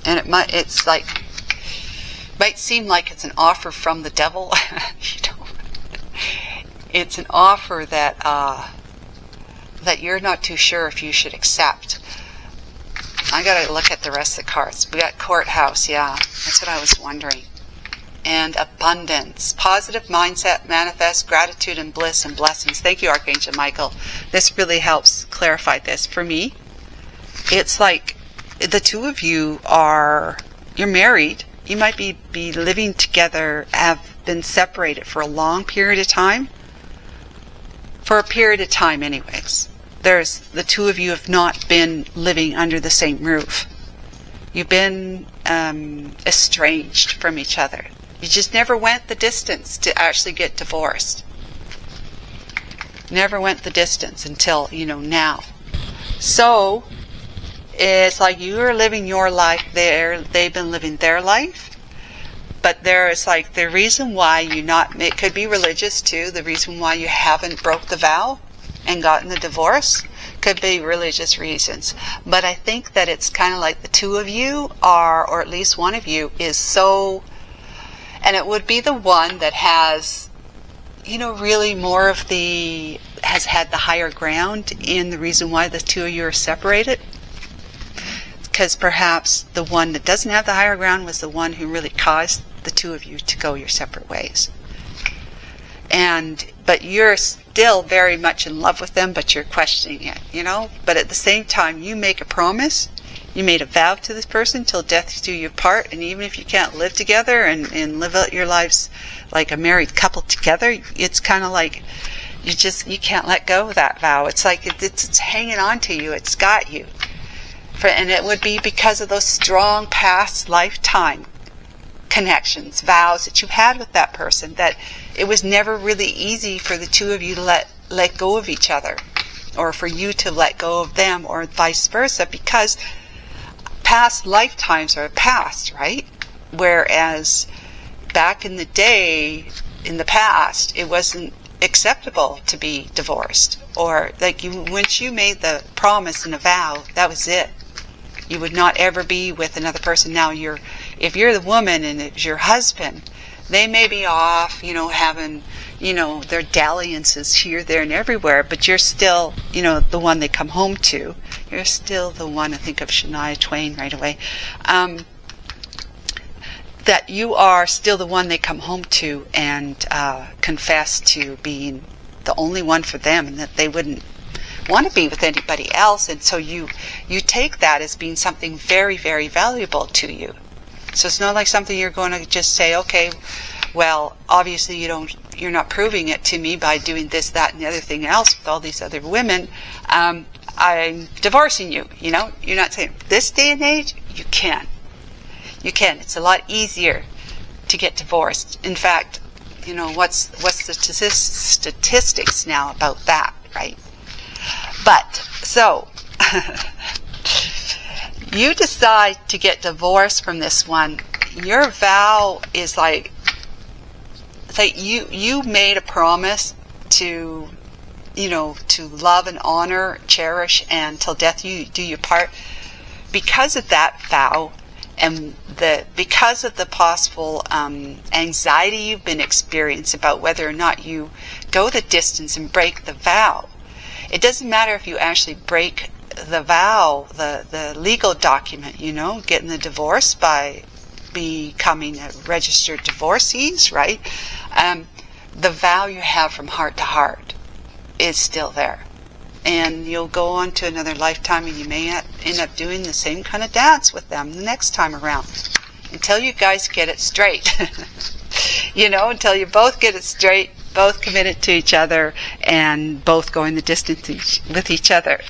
and might seem like it's an offer from the devil. It's an offer that that you're not too sure if you should accept. I gotta look at the rest of the cards. We got courthouse, yeah, that's what I was wondering. And abundance, positive mindset, manifest gratitude and bliss and blessings. Thank you, Archangel Michael. This really helps clarify this for me. It's like the two of you you're married. You might be living together, have been separated for a long period of time. For a period of time anyways. The two of you have not been living under the same roof. You've been estranged from each other. You just never went the distance to actually get divorced. Never went the distance until, now. So, it's like you are living your life there, they've been living their life. But it's like the reason why it could be religious too, the reason why you haven't broke the vow and gotten the divorce could be religious reasons. But I think that it's kind of like the two of you or at least one of you is so, and it would be the one that has, really more of has had the higher ground in the reason why the two of you are separated. Because perhaps the one that doesn't have the higher ground was the one who really caused the two of you to go your separate ways. But you're still very much in love with them, but you're questioning it, But at the same time, you make a promise, you made a vow to this person till death do you part, and even if you can't live together and live out your lives like a married couple together, it's kind of like you can't let go of that vow. It's like it's hanging on to you, it's got you. And it would be because of those strong past lifetime connections, vows that you had with that person, that it was never really easy for the two of you to let go of each other, or for you to let go of them, or vice versa, because past lifetimes are past, right? Whereas back in the day, in the past, it wasn't acceptable to be divorced, or once you made the promise and a vow, that was it. You would not ever be with another person. Now, if you're the woman and it's your husband, they may be off, having, their dalliances here, there, and everywhere, but you're still, the one they come home to. You're still the one, I think of Shania Twain right away, that you are still the one they come home to and confess to being the only one for them, and that they wouldn't want to be with anybody else, and so you take that as being something very, very valuable to you. So it's not like something you're going to just say, okay, well, obviously you're not proving it to me by doing this, that, and the other thing else with all these other women. I'm divorcing you. You're not saying this day and age you can. It's a lot easier to get divorced. In fact, what's the statistics now about that, right? But, so, you decide to get divorced from this one. Your vow is like you made a promise to, to love and honor, cherish, and till death do you part. Because of that vow, and because of the possible anxiety you've been experiencing about whether or not you go the distance and break the vow. It doesn't matter if you actually break the vow, the legal document, getting the divorce by becoming a registered divorcees, right? The vow you have from heart to heart is still there. And you'll go on to another lifetime, and you may end up doing the same kind of dance with them the next time around. Until you guys get it straight. Until you both get it straight, both committed to each other, and both going the distance with each other.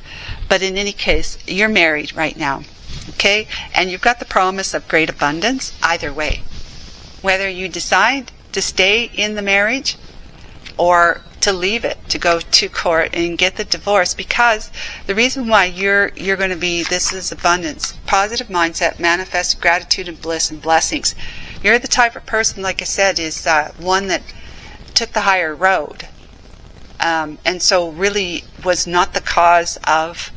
But in any case, you're married right now, okay? And you've got the promise of great abundance either way. Whether you decide to stay in the marriage or to leave it, to go to court and get the divorce, because the reason why you're going to be, this is abundance, positive mindset, manifest gratitude and bliss and blessings. You're the type of person, like I said, is one that took the higher road. And so really was not the cause of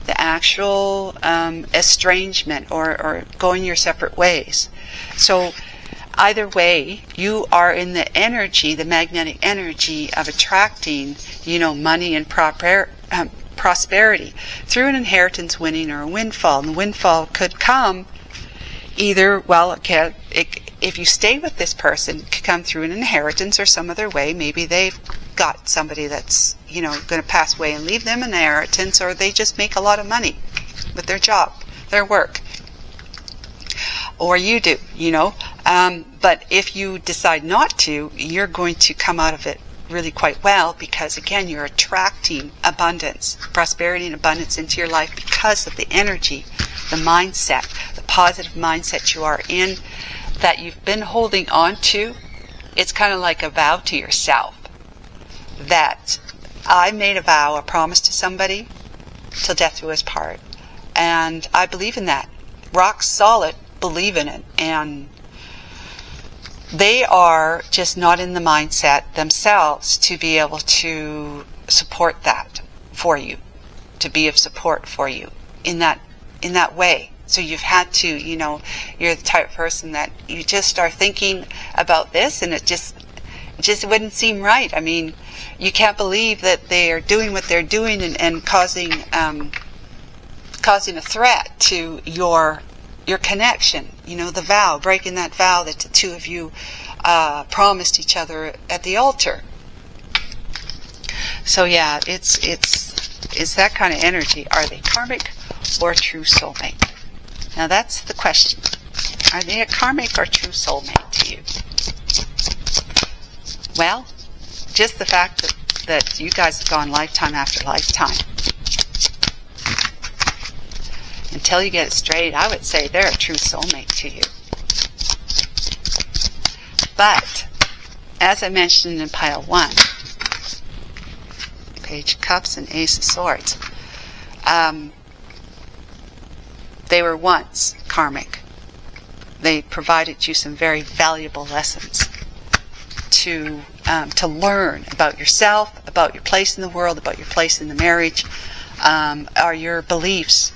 the actual estrangement or going your separate ways. So either way, you are in the energy, the magnetic energy of attracting, money and prosperity through an inheritance, winning, or a windfall. And the windfall could come either, if you stay with this person, it could come through an inheritance or some other way. Maybe they've got somebody that's, going to pass away and leave them an inheritance, or they just make a lot of money with their job, their work. Or you do, but if you decide not to, you're going to come out of it really quite well, because again, you're attracting abundance, prosperity and abundance into your life because of the energy, the mindset, the positive mindset you are in, that you've been holding on to. It's kind of like a vow to yourself, that I made a vow, a promise to somebody, till death do us part. And I believe in that. Rock solid, believe in it. And they are just not in the mindset themselves to be able to support that for you, to be of support for you in that way. So you've had to, you're the type of person that you just start thinking about this, and it just wouldn't seem right. I mean, you can't believe that they are doing what they're doing and causing a threat to your connection. The vow, breaking that vow that the two of you promised each other at the altar. So yeah, it's that kind of energy. Are they karmic or true soulmate? Now that's the question. Are they a karmic or true soulmate to you? Well, just the fact that you guys have gone lifetime after lifetime. Until you get it straight, I would say they're a true soulmate to you. But, as I mentioned in pile 1, Page of Cups and Ace of Swords, they were once karmic. They provided you some very valuable lessons to learn about yourself, about your place in the world, about your place in the marriage. Are your beliefs,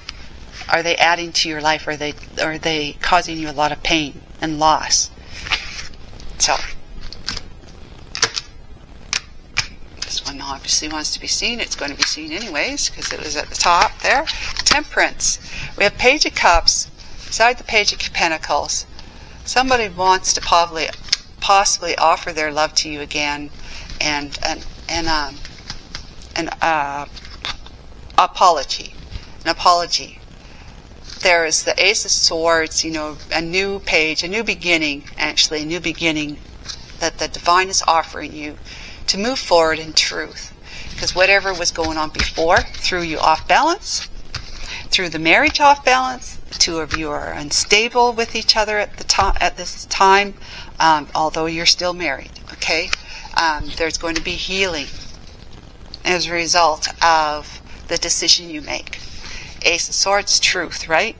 are they adding to your life, or are they causing you a lot of pain and loss? So, this one obviously wants to be seen. It's going to be seen anyways, because it was at the top there. Temperance. We have Page of Cups. Beside the Page of Pentacles, somebody wants to possibly offer their love to you again, and an apology. An apology. There is the Ace of Swords, a new page, a new beginning, actually, a new beginning that the divine is offering you to move forward in truth. Because whatever was going on before threw you off balance, threw the marriage off balance. The two of you are unstable with each other at this time, although you're still married, okay? There's going to be healing as a result of the decision you make. Ace of Swords, truth, right?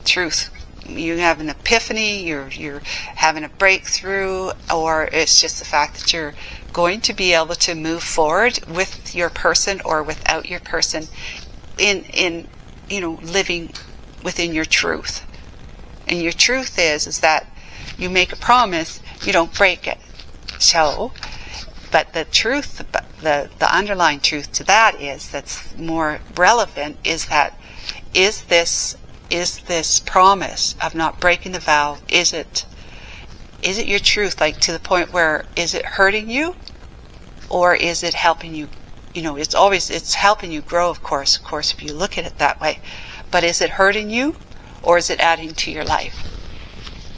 Truth. You have an epiphany, you're having a breakthrough, or it's just the fact that you're going to be able to move forward with your person or without your person in living within your truth. And your truth is that you make a promise, you don't break it. So, but the truth, the underlying truth to that that's more relevant is that is this promise of not breaking the vow, is it your truth, like to the point where is it hurting you, or is it helping you? It's helping you grow, of course, if you look at it that way. But is it hurting you, or is it adding to your life?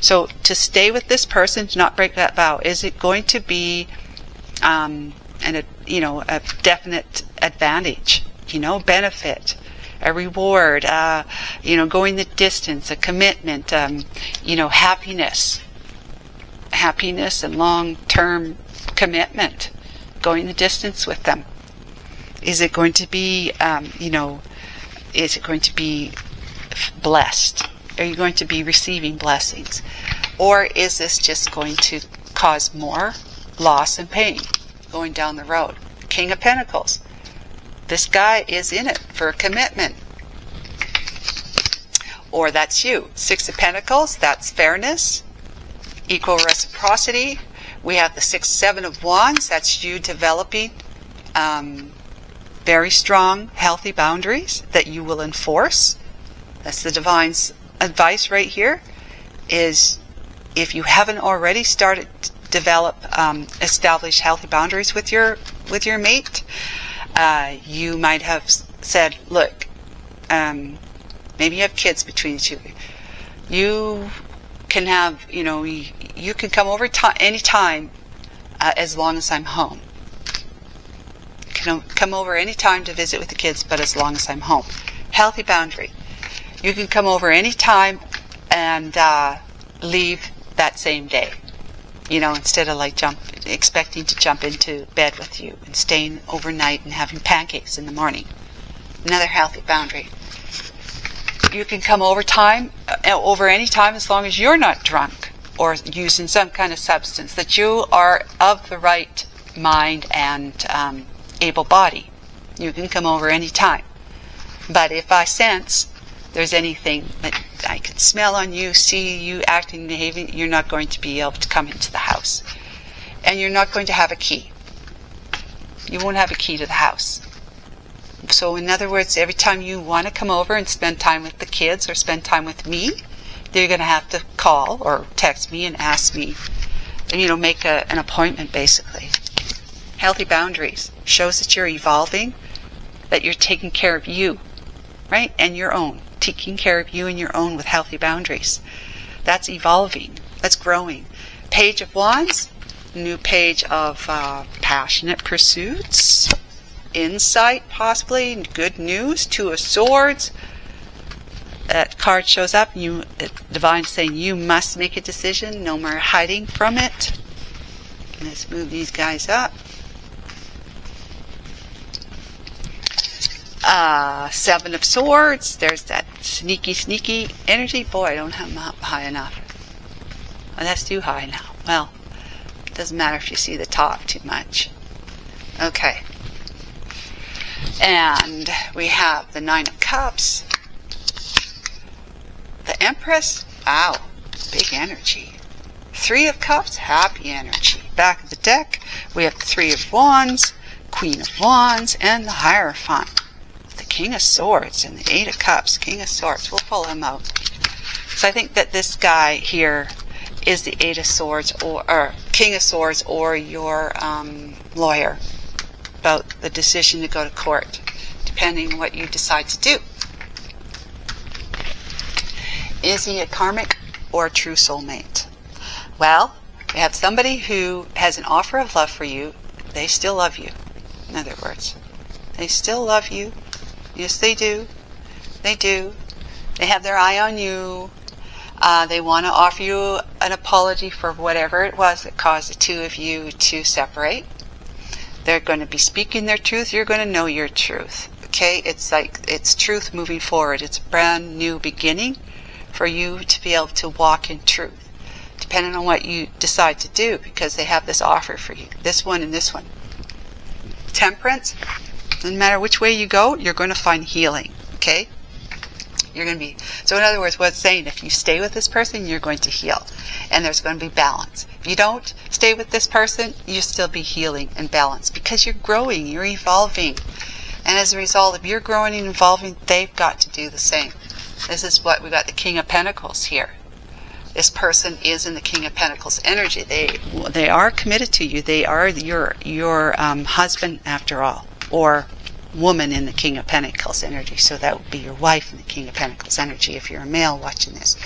So to stay with this person, to not break that vow, is it going to be a definite advantage, benefit, a reward, going the distance, a commitment, happiness and long-term commitment, going the distance with them? Is it going to be, is it going to be blessed? Are you going to be receiving blessings? Or is this just going to cause more loss and pain going down the road. King of Pentacles. This guy is in it for a commitment. Or that's you. Six of Pentacles, that's fairness, equal reciprocity. We have the 6, 7 of Wands, that's you developing very strong, healthy boundaries that you will enforce. That's the Divine's advice right here, is if you haven't already started to develop, establish healthy boundaries with your mate, you might have said, look, maybe you have kids between the two. You can have, you can come over anytime as long as I'm home. You can come over anytime to visit with the kids, but as long as I'm home. Healthy boundary. You can come over anytime and leave that same day. Instead of expecting to jump into bed with you and staying overnight and having pancakes in the morning. Another healthy boundary. You can come over any time as long as you're not drunk or using some kind of substance, that you are of the right mind and able body. You can come over any time. But if I sense there's anything that I can smell on you, see you acting and behaving, you're not going to be able to come into the house. And you're not going to have a key. You won't have a key to the house. So in other words, every time you want to come over and spend time with the kids or spend time with me, you're going to have to call or text me and ask me, make an appointment basically. Healthy boundaries shows that you're evolving, that you're taking care of you, right? And your own. Taking care of you and your own with healthy boundaries. That's evolving. That's growing. Page of Wands. New page of passionate pursuits. Insight, possibly. Good news. 2 of Swords. That card shows up. Divine saying you must make a decision. No more hiding from it. Let's move these guys up. 7 of Swords. There's that sneaky energy. Boy, I don't have them up high enough. Oh, that's too high now. Well, it doesn't matter if you see the top too much. Okay. And we have the 9 of Cups. The Empress. Wow. Big energy. 3 of Cups. Happy energy. Back of the deck, we have the 3 of Wands, Queen of Wands, and the Hierophant. The King of Swords and the 8 of Cups. King of Swords. We'll pull him out. So I think that this guy here is the 8 of Swords or King of Swords, or your lawyer, about the decision to go to court, depending on what you decide to do. Is he a karmic or a true soulmate? Well, we have somebody who has an offer of love for you. They still love you. In other words, they still love you. Yes, they do. They do. They have their eye on you. They want to offer you an apology for whatever it was that caused the two of you to separate. They're going to be speaking their truth. You're going to know your truth. Okay? It's truth moving forward. It's a brand new beginning for you to be able to walk in truth, depending on what you decide to do, because they have this offer for you. This one and this one. Temperance. No matter which way you go, you're going to find healing. Okay? You're going to be, so in other words, what it's saying, if you stay with this person, you're going to heal. And there's going to be balance. If you don't stay with this person, you'll still be healing and balance, because you're growing, you're evolving. And as a result of your growing and evolving, they've got to do the same. This is what we got, the King of Pentacles here. This person is in the King of Pentacles energy. They are committed to you. They are your husband after all, or woman in the King of Pentacles energy. So that would be your wife in the King of Pentacles energy if you're a male watching this,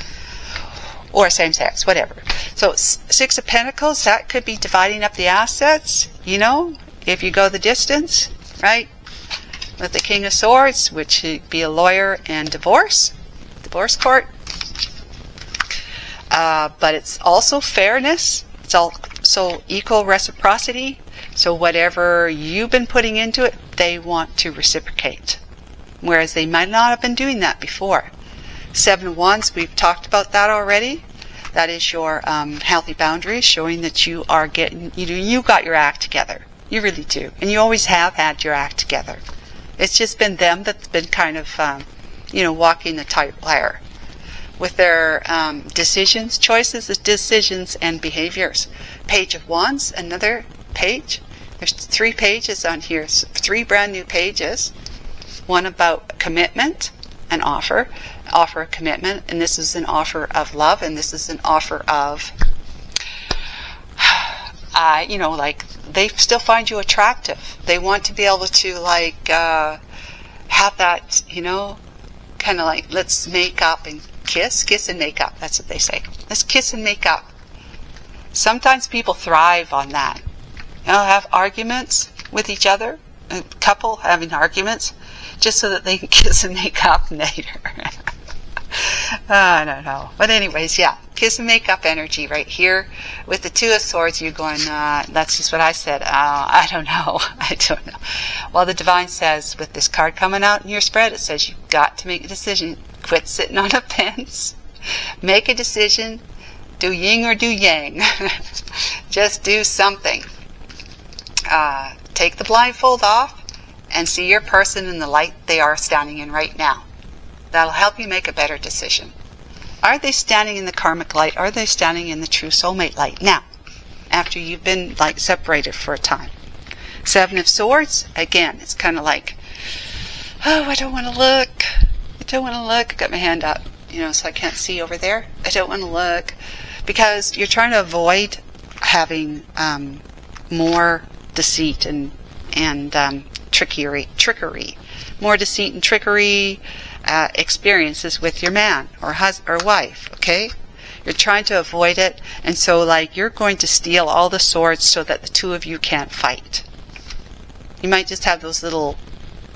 or same sex, whatever. So 6 of Pentacles, that could be dividing up the assets, if you go the distance, right? With the King of Swords, which would be a lawyer and divorce court. But it's also fairness. It's also equal reciprocity. So whatever you've been putting into it, they want to reciprocate. Whereas they might not have been doing that before. 7 of Wands, we've talked about that already. That is your healthy boundaries, showing that you are getting, you got your act together. You really do. And you always have had your act together. It's just been them that's been kind of, walking the tight wire with their decisions, choices, decisions, and behaviors. Page of Wands, another page. There's 3 pages on here, 3 brand new pages. One about commitment, an offer of commitment, and this is an offer of love, and this is an offer of, they still find you attractive. They want to be able to, have that, kind of like, let's make up and kiss and make up. That's what they say. Let's kiss and make up. Sometimes people thrive on that. Have arguments with each other, a couple having arguments, just so that they can kiss and make up later. I don't know. But anyways, yeah, kiss and make up energy right here. With the 2 of Swords, you're going, that's just what I said. I don't know. Well, the Divine says, with this card coming out in your spread, it says you've got to make a decision. Quit sitting on a fence. Make a decision. Do yin or do yang. Just do something. Take the blindfold off and see your person in the light they are standing in right now. That'll help you make a better decision. Are they standing in the karmic light? Are they standing in the true soulmate light now, after you've been separated for a time? 7 of Swords, again, it's kind of like, I don't want to look. I got my hand up, so I can't see over there. I don't want to look, because you're trying to avoid having more deceit and trickery, more deceit and trickery experiences with your man or husband or wife. Okay, you're trying to avoid it, and so you're going to steal all the swords so that the 2 of you can't fight. You might just have those little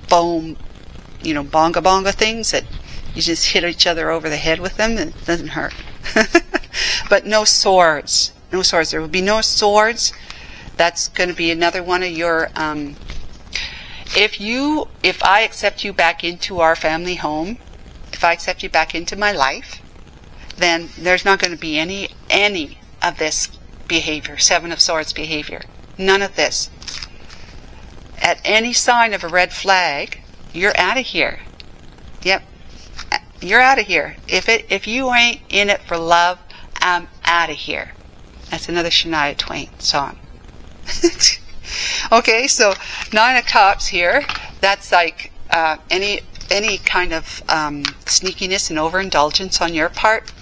foam, bonga things that you just hit each other over the head with them, and it doesn't hurt. But no swords. There will be no swords. That's going to be another one of your, if I accept you back into our family home, if I accept you back into my life, then there's not going to be any of this behavior, 7 of Swords behavior. None of this. At any sign of a red flag, you're out of here. Yep. You're out of here. If you ain't in it for love, I'm out of here. That's another Shania Twain song. Okay, so 9 of Cups here. That's like any kind of sneakiness and overindulgence on your part.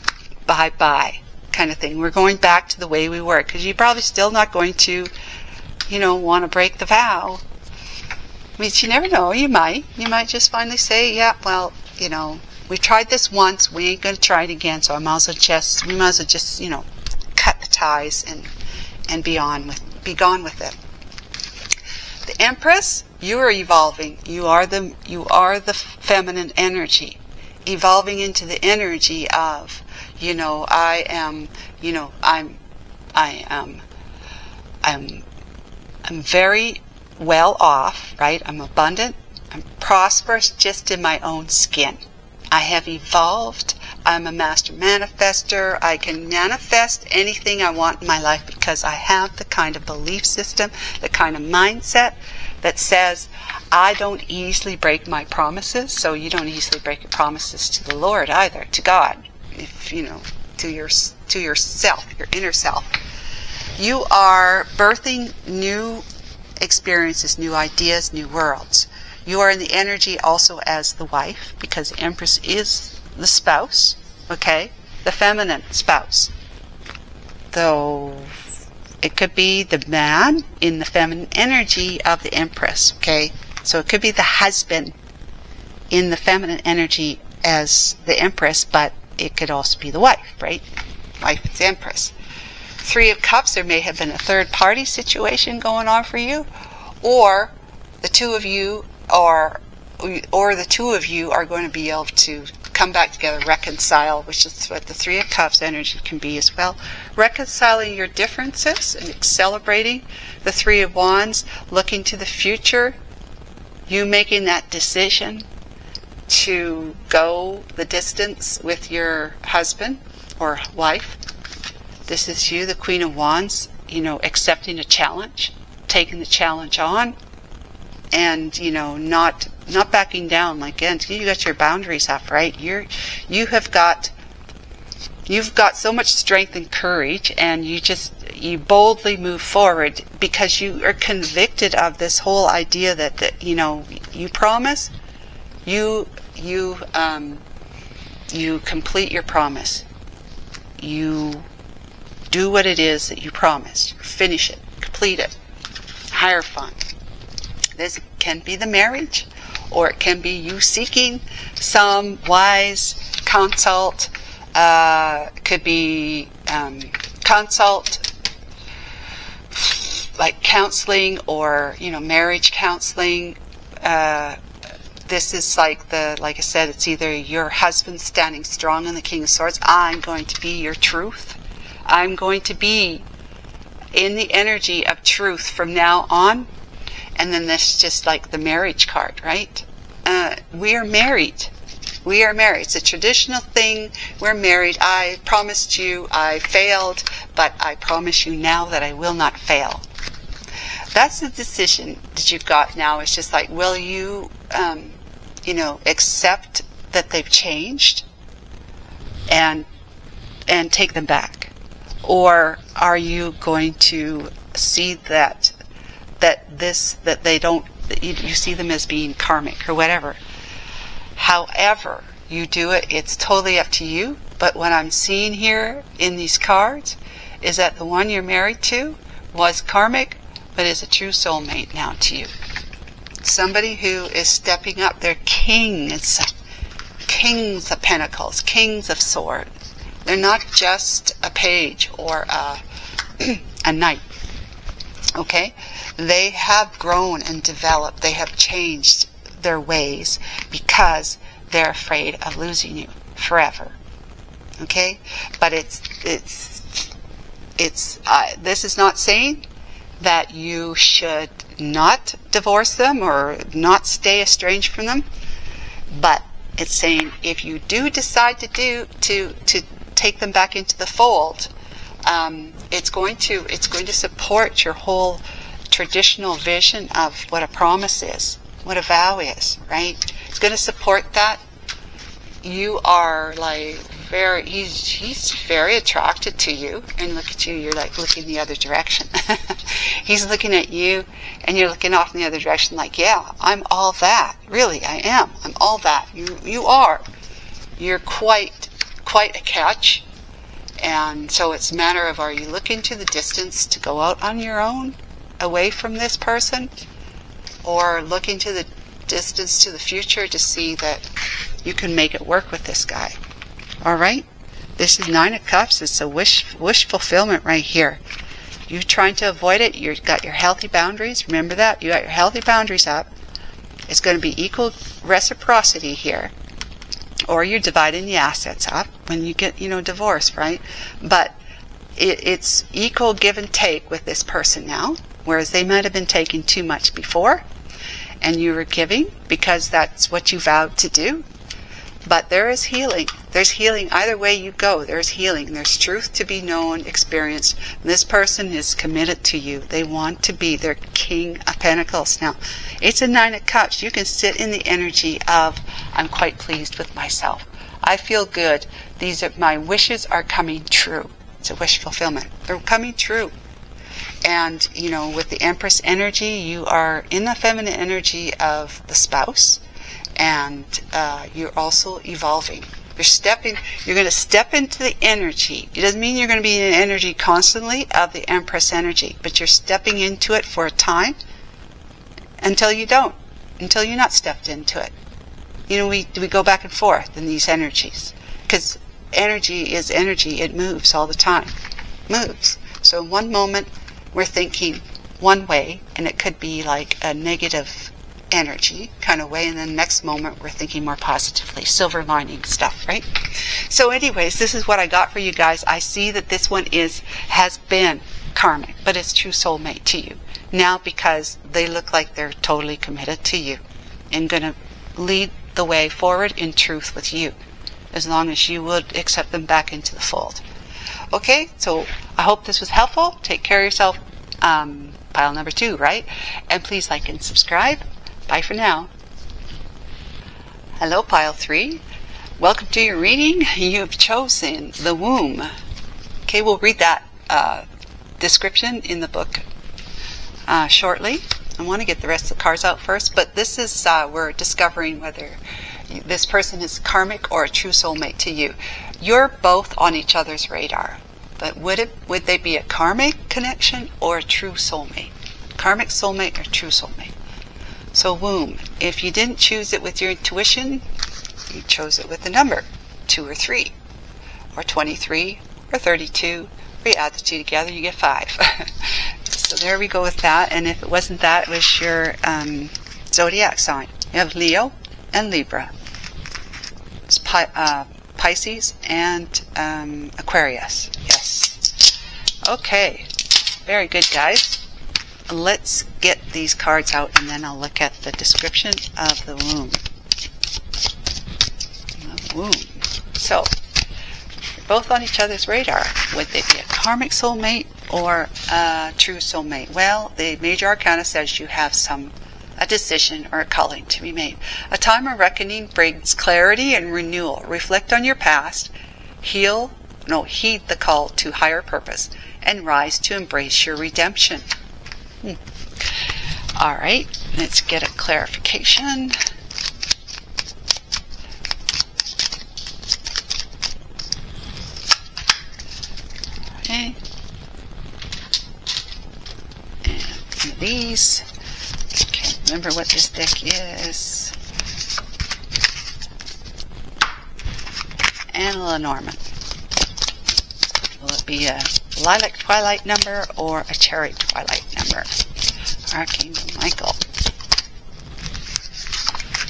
Bye kind of thing. We're going back to the way we were, because you're probably still not going to, want to break the vow. I mean, you never know. You might just finally say, yeah, well, we tried this once. We ain't going to try it again. So we might as well just, cut the ties and be gone with it. The Empress, you are evolving. You are the feminine energy, evolving into the energy of, I'm very well off, right? I'm abundant. I'm prosperous just in my own skin. I have evolved. I'm a master manifester. I can manifest anything I want in my life because I have the kind of belief system, the kind of mindset that says I don't easily break my promises. So you don't easily break your promises to the Lord either, to God, if to yourself, your inner self. You are birthing new experiences, new ideas, new worlds. You are in the energy also as the wife, because the Empress is the spouse, okay? The feminine spouse. Though it could be the man in the feminine energy of the Empress, okay? So it could be the husband in the feminine energy as the Empress, but it could also be the wife, right? Wife is the Empress. 3 of Cups, there may have been a third party situation going on for you, or the 2 of you are going to be able to come back together, reconcile, which is what the 3 of Cups energy can be as well. Reconciling your differences and celebrating the 3 of Wands, looking to the future, you making that decision to go the distance with your husband or wife, This is you, the Queen of Wands, you know, accepting a challenge, taking the challenge on, and, you know, not backing down. Like, again, you got your boundaries up, right? You've got so much strength and courage, and you boldly move forward because you are convicted of this whole idea that you know, you promise, you complete your promise. You do what it is that you promised. Finish it. Complete it. Hierophant. This can be the marriage, or it can be you seeking some wise consult. Could be consult, like counseling, or, you know, marriage counseling. This is like I said, it's either your husband standing strong in the King of Swords. I'm going to be your truth. I'm going to be in the energy of truth from now on. And then this is just like the marriage card, right? We are married. We are married. It's a traditional thing. We're married. I promised you I failed, but I promise you now that I will not fail. That's the decision that you've got now. It's just like, will you, you know, accept that they've changed and take them back? Or are you going to see that they don't, you see them as being karmic or whatever? However you do it, it's totally up to you. But what I'm seeing here in these cards is that the one you're married to was karmic, but is a true soulmate now to you. Somebody who is stepping up. They're kings of pentacles, kings of swords. They're not just a page or a knight. Okay? They have grown and developed. They have changed their ways because they're afraid of losing you forever. Okay? But this is not saying that you should not divorce them or not stay estranged from them, but it's saying if you do decide to take them back into the fold, it's going to support your whole traditional vision of what a promise is, what a vow is, right? It's going to support that. You are like he's very attracted to you, and look at you, you're like looking the other direction. He's looking at you, and you're looking off in the other direction like, yeah, I'm all that. Really, I am. I'm all that. You are. You're quite a catch. And so it's a matter of, are you looking to the distance to go out on your own, away from this person, or looking to the distance to the future to see that you can make it work with this guy? All right? This is Nine of Cups. It's a wish fulfillment right here. You're trying to avoid it. You've got your healthy boundaries. Remember that? You got your healthy boundaries up. It's going to be equal reciprocity here. Or you're dividing the assets up when you get, divorced, right? But it's equal give and take with this person now, whereas they might have been taking too much before, and you were giving because that's what you vowed to do. But there is healing. There's healing either way you go. There's healing. There's truth to be known, experienced. This person is committed to you. They want to be their King of Pentacles. Now, it's a Nine of Cups. You can sit in the energy of, I'm quite pleased with myself. I feel good. My wishes are coming true. It's a wish fulfillment. They're coming true. And, with the Empress energy, you are in the feminine energy of the spouse. And you're also evolving. You're going to step into the energy. It doesn't mean you're going to be in energy constantly of the Empress energy, but you're stepping into it for a time until you don't, until you're not stepped into it. We go back and forth in these energies because energy is energy. It moves all the time. Moves. So in one moment we're thinking one way, and it could be like a negative energy kind of way, and then the next moment we're thinking more positively, silver lining stuff, right? So anyways, this is what I got for you guys. I see that this one has been karmic, but it's true soulmate to you now because they look like they're totally committed to you and going to lead the way forward in truth with you as long as you would accept them back into the fold. Okay, so I hope this was helpful. Take care of yourself. Pile number 2, right? And please like and subscribe. Bye for now. Hello, pile 3. Welcome to your reading. You've chosen the womb. Okay, we'll read that description in the book shortly. I want to get the rest of the cards out first, but this is, we're discovering whether this person is karmic or a true soulmate to you. You're both on each other's radar, but would they be a karmic connection or a true soulmate? Karmic soulmate or true soulmate? So womb, if you didn't choose it with your intuition, you chose it with the number 2 or 3, or 23, or 32, or you add the 2 together, you get 5. So there we go with that. And if it wasn't that, it was your zodiac sign. You have Leo and Libra. It's Pisces and Aquarius. Yes. Okay. Very good, guys. Let's get these cards out and then I'll look at the description of the womb. So, you're both on each other's radar. Would they be a karmic soulmate or a true soulmate? Well, the major arcana says you have a decision or a calling to be made. A time of reckoning brings clarity and renewal. Reflect on your past, heed the call to higher purpose, and rise to embrace your redemption. All right, let's get a clarification. Okay. And these. Can't remember what this deck is. And Lenormand. Will it be a lilac twilight number or a cherry twilight number? Archangel Michael.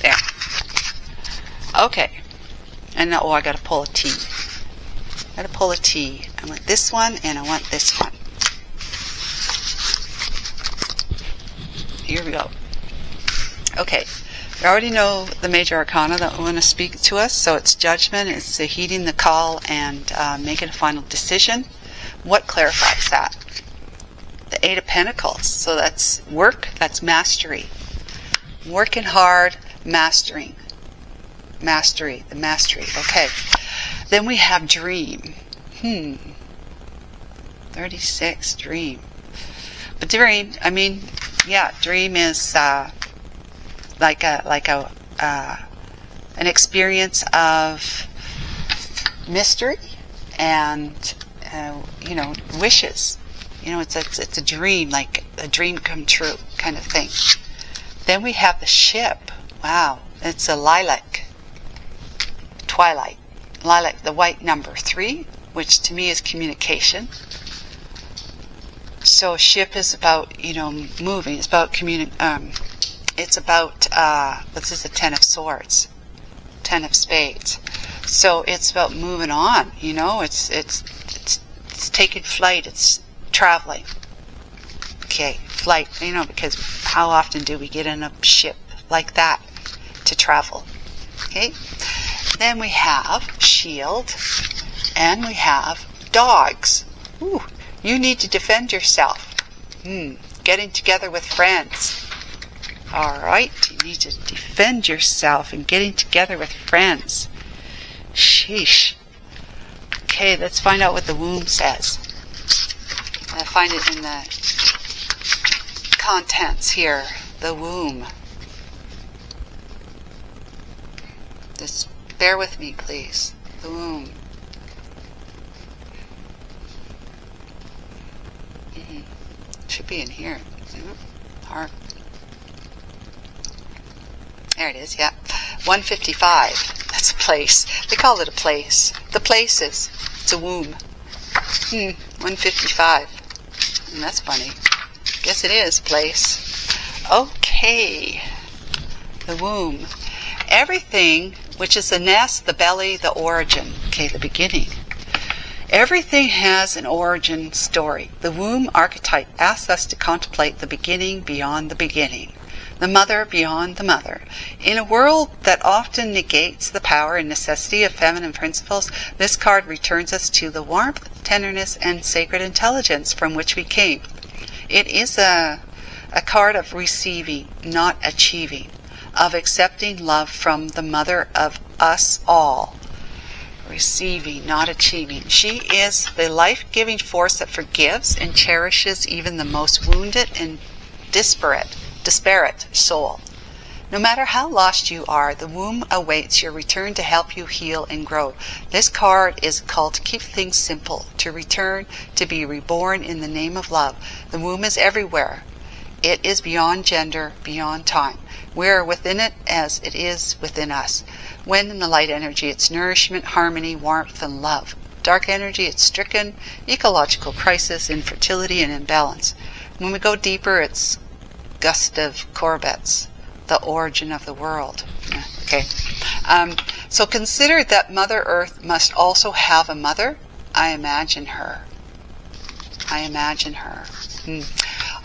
There. Okay. And now, I gotta pull a T. I want this one and I want this one. Here we go. Okay. We already know the major arcana that want to speak to us. So it's judgment, it's heeding the call and making a final decision. What clarifies that? The 8 of Pentacles. So that's work, that's mastery. Working hard, mastering. Mastery, the mastery. Okay. Then we have dream. 36, dream. But dream, I mean, yeah, dream is like an experience of mystery and wishes. It's a dream, like a dream come true kind of thing. Then we have the ship. Wow, it's a lilac twilight. Lilac, the white number 3, which to me is communication. So ship is about, moving. It's about it's about, this is the 10 of Swords, 10 of Spades. So it's about moving on, it's taking flight, it's traveling. Okay, flight, because how often do we get in a ship like that to travel? Okay. Then we have shield, and we have dogs. Ooh, you need to defend yourself. Getting together with friends. All right, you need to defend yourself and getting together with friends. Sheesh. Okay, let's find out what the womb says. I find it in the contents here. The womb. Just bear with me, please. The womb. Should be in here. Heart. There it is, yeah. 155. That's a place. They call it a place. The places. It's a womb. 155. That's funny. Guess it is place. Okay. The womb. Everything, which is the nest, the belly, the origin. Okay, the beginning. Everything has an origin story. The womb archetype asks us to contemplate the beginning beyond the beginning. The mother beyond the mother. In a world that often negates the power and necessity of feminine principles, this card returns us to the warmth, tenderness, and sacred intelligence from which we came. It is a card of receiving, not achieving, of accepting love from the mother of us all. Receiving, not achieving. She is the life-giving force that forgives and cherishes even the most wounded and disparate soul. No matter how lost you are, the womb awaits your return to help you heal and grow. This card is called to keep things simple, to return, to be reborn in the name of love. The womb is everywhere. It is beyond gender, beyond time. We are within it as it is within us. When in the light energy, it's nourishment, harmony, warmth, and love. Dark energy, it's stricken, ecological crisis, infertility, and imbalance. When we go deeper, it's Gustav Courbet's The Origin of the World. Okay. So consider that Mother Earth must also have a mother. I imagine her.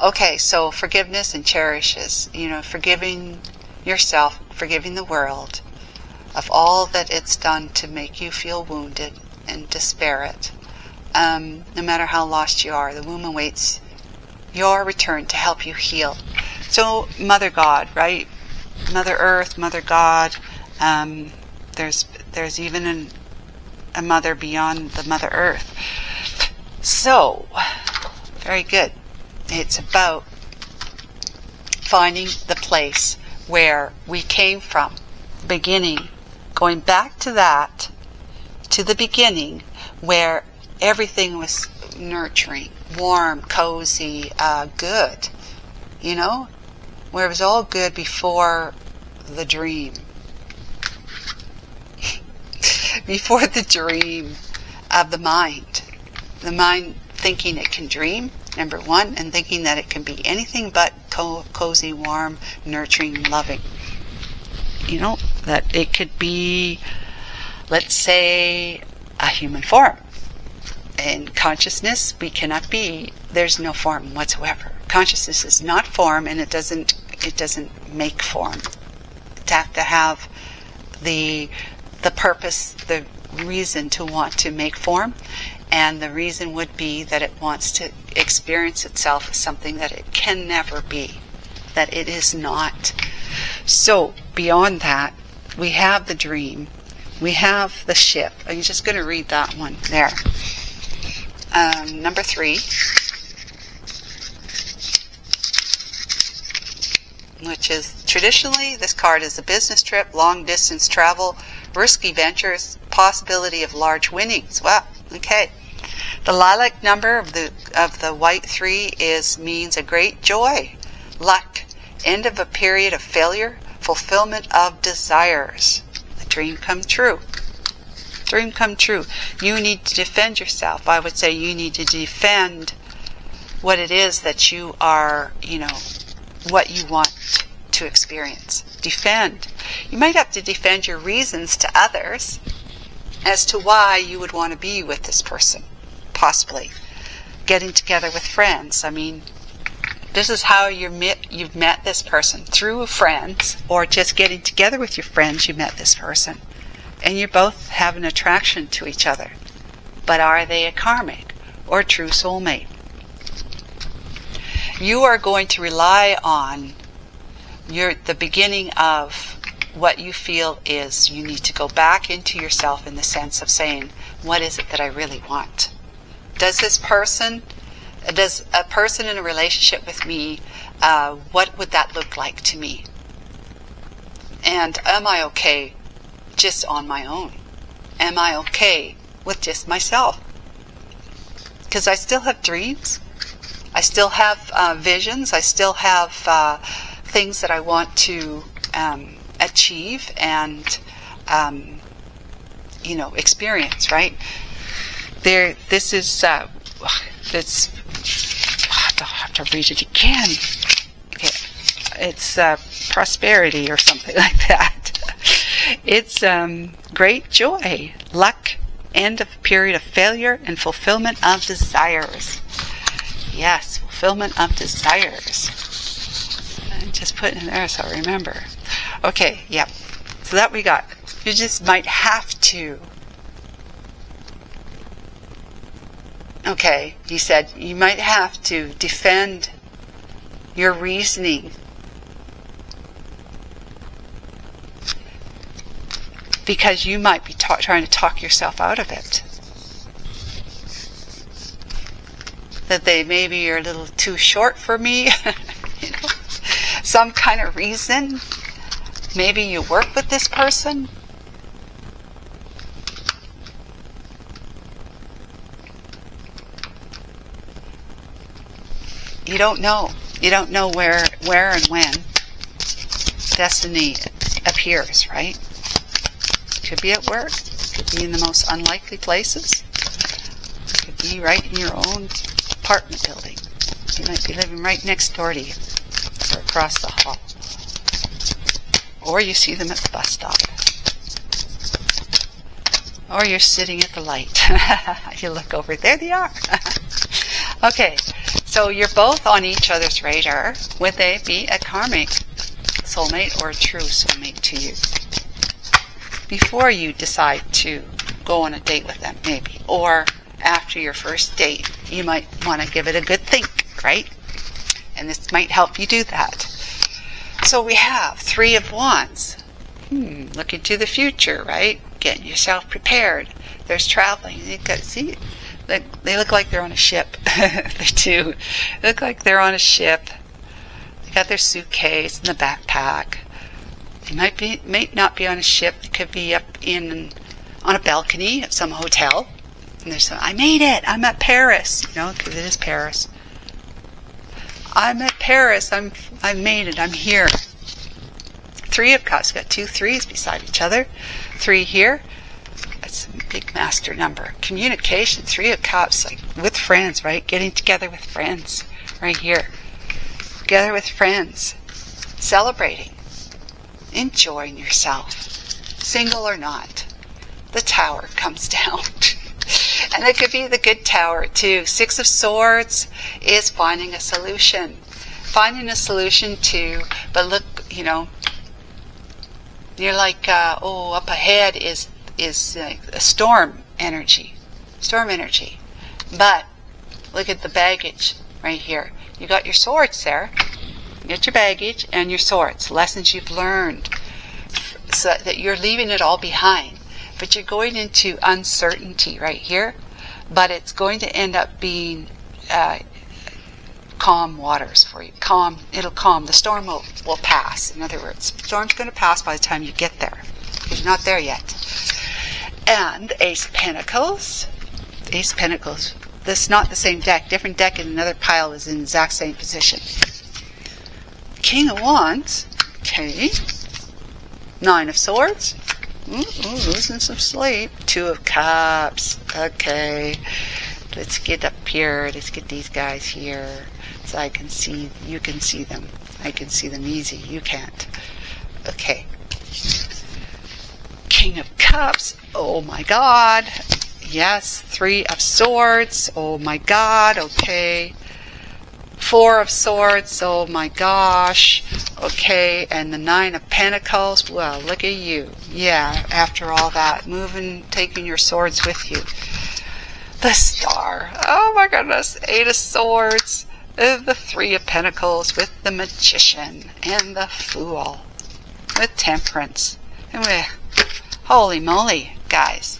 Okay, so forgiveness and cherishes. Forgiving yourself, forgiving the world of all that it's done to make you feel wounded and disparate. No matter how lost you are, the womb awaits your return to help you heal. So, Mother God, right? Mother Earth, Mother God. There's even a mother beyond the Mother Earth. So, very good. It's about finding the place where we came from, beginning, going back to that, to the beginning, where everything was nurturing, warm, cozy, good, where it was all good before the dream. Before the dream of the mind thinking it can dream, number one, and thinking that it can be anything but cozy, warm, nurturing, loving. That it could be, let's say, a human form. In consciousness, we cannot be, there's no form whatsoever. Consciousness is not form, and it doesn't make form. It have to have the purpose, the reason to want to make form, and the reason would be that it wants to experience itself as something that it can never be, that it is not. So beyond that, we have the dream, we have the ship. I'm just going to read that one there. Number 3, which is traditionally, this card is a business trip, long distance travel, risky ventures, possibility of large winnings. Wow, okay. The lilac number of the white 3 means a great joy, luck, end of a period of failure, fulfillment of desires. The dream come true. Dream come true. You need to defend yourself. I would say you need to defend what it is that you are, what you want to experience. Defend. You might have to defend your reasons to others as to why you would want to be with this person. Possibly. Getting together with friends. I mean, this is how you've met this person. Through friends, or just getting together with your friends, you met this person. And you both have an attraction to each other. But are they a karmic or true soulmate? You are going to rely on the beginning of what you feel is you need to go back into yourself in the sense of saying, what is it that I really want? Does a person in a relationship with me, what would that look like to me? And am I okay just on my own? Am I okay with just myself? Because I still have dreams. I still have visions. I still have things that I want to achieve and experience, right? This is I have to read it again. Okay. It's prosperity or something like that. It's great joy, luck, end of a period of failure, and fulfillment of desires. Yes, fulfillment of desires. I'm just putting it there so I remember. Okay, yep. So that we got. You just might have to Okay, he said you might have to defend your reasoning because you might be trying to talk yourself out of it. That they maybe are a little too short for me, you know, some kind of reason. Maybe you work with this person. You don't know. You don't know where and when destiny appears, right? Could be at work. Could be in the most unlikely places. Could be right in your own apartment building. You might be living right next door to you or across the hall. Or you see them at the bus stop. Or you're sitting at the light. You look over, there they are. Okay, so you're both on each other's radar. Would they be a karmic soulmate or a true soulmate to you? Before you decide to go on a date with them, maybe. Or after your first date, you might want to give it a good think, right? And this might help you do that. So we have Three of Wands. Looking to the future, right? Getting yourself prepared. There's traveling. You got to see, they look like they're on a ship. They do. They look like they're on a ship. They got their suitcase and the backpack. They might not be on a ship. They could be up on a balcony of some hotel. And there's some, I made it. I'm at Paris. You know, because it is Paris. I'm at Paris. I made it. I'm here. Three of Cups. Got 2 3s beside each other. 3 here. That's a big master number. Communication. 3 of Cups. Like with friends, right? Getting together with friends. Right here. Together with friends. Celebrating. Enjoying yourself. Single or not. The Tower comes down. And it could be the good Tower too. 6 of Swords is finding a solution. Finding a solution to, but look, you know, you're like, up ahead is a storm energy. Storm energy. But look at the baggage right here. You got your swords there. You get your baggage and your swords. Lessons you've learned. So that you're leaving it all behind. But you're going into uncertainty right here. But it's going to end up being calm waters for you. Calm. It'll calm. The storm will pass. In other words, the storm's going to pass by the time you get there. Because you're not there yet. And Ace of Pentacles. Ace of Pentacles. This is not the same deck. Different deck and another pile is in the exact same position. King of Wands. Okay. 9 of Swords. Losing some sleep. 2 of Cups. Okay. Let's get up here. Let's get these guys here. So I can see, you can see them. I can see them easy. You can't. Okay. King of Cups. Oh my God. Yes. 3 of Swords. Oh my God. Okay. 4 of Swords. Oh my gosh. Okay. And the 9 of Pentacles. Well, look at you. Yeah. After all that, moving, taking your swords with you. The Star. Oh my goodness. 8 of Swords. The 3 of Pentacles with the Magician and the Fool with Temperance. And holy moly, guys.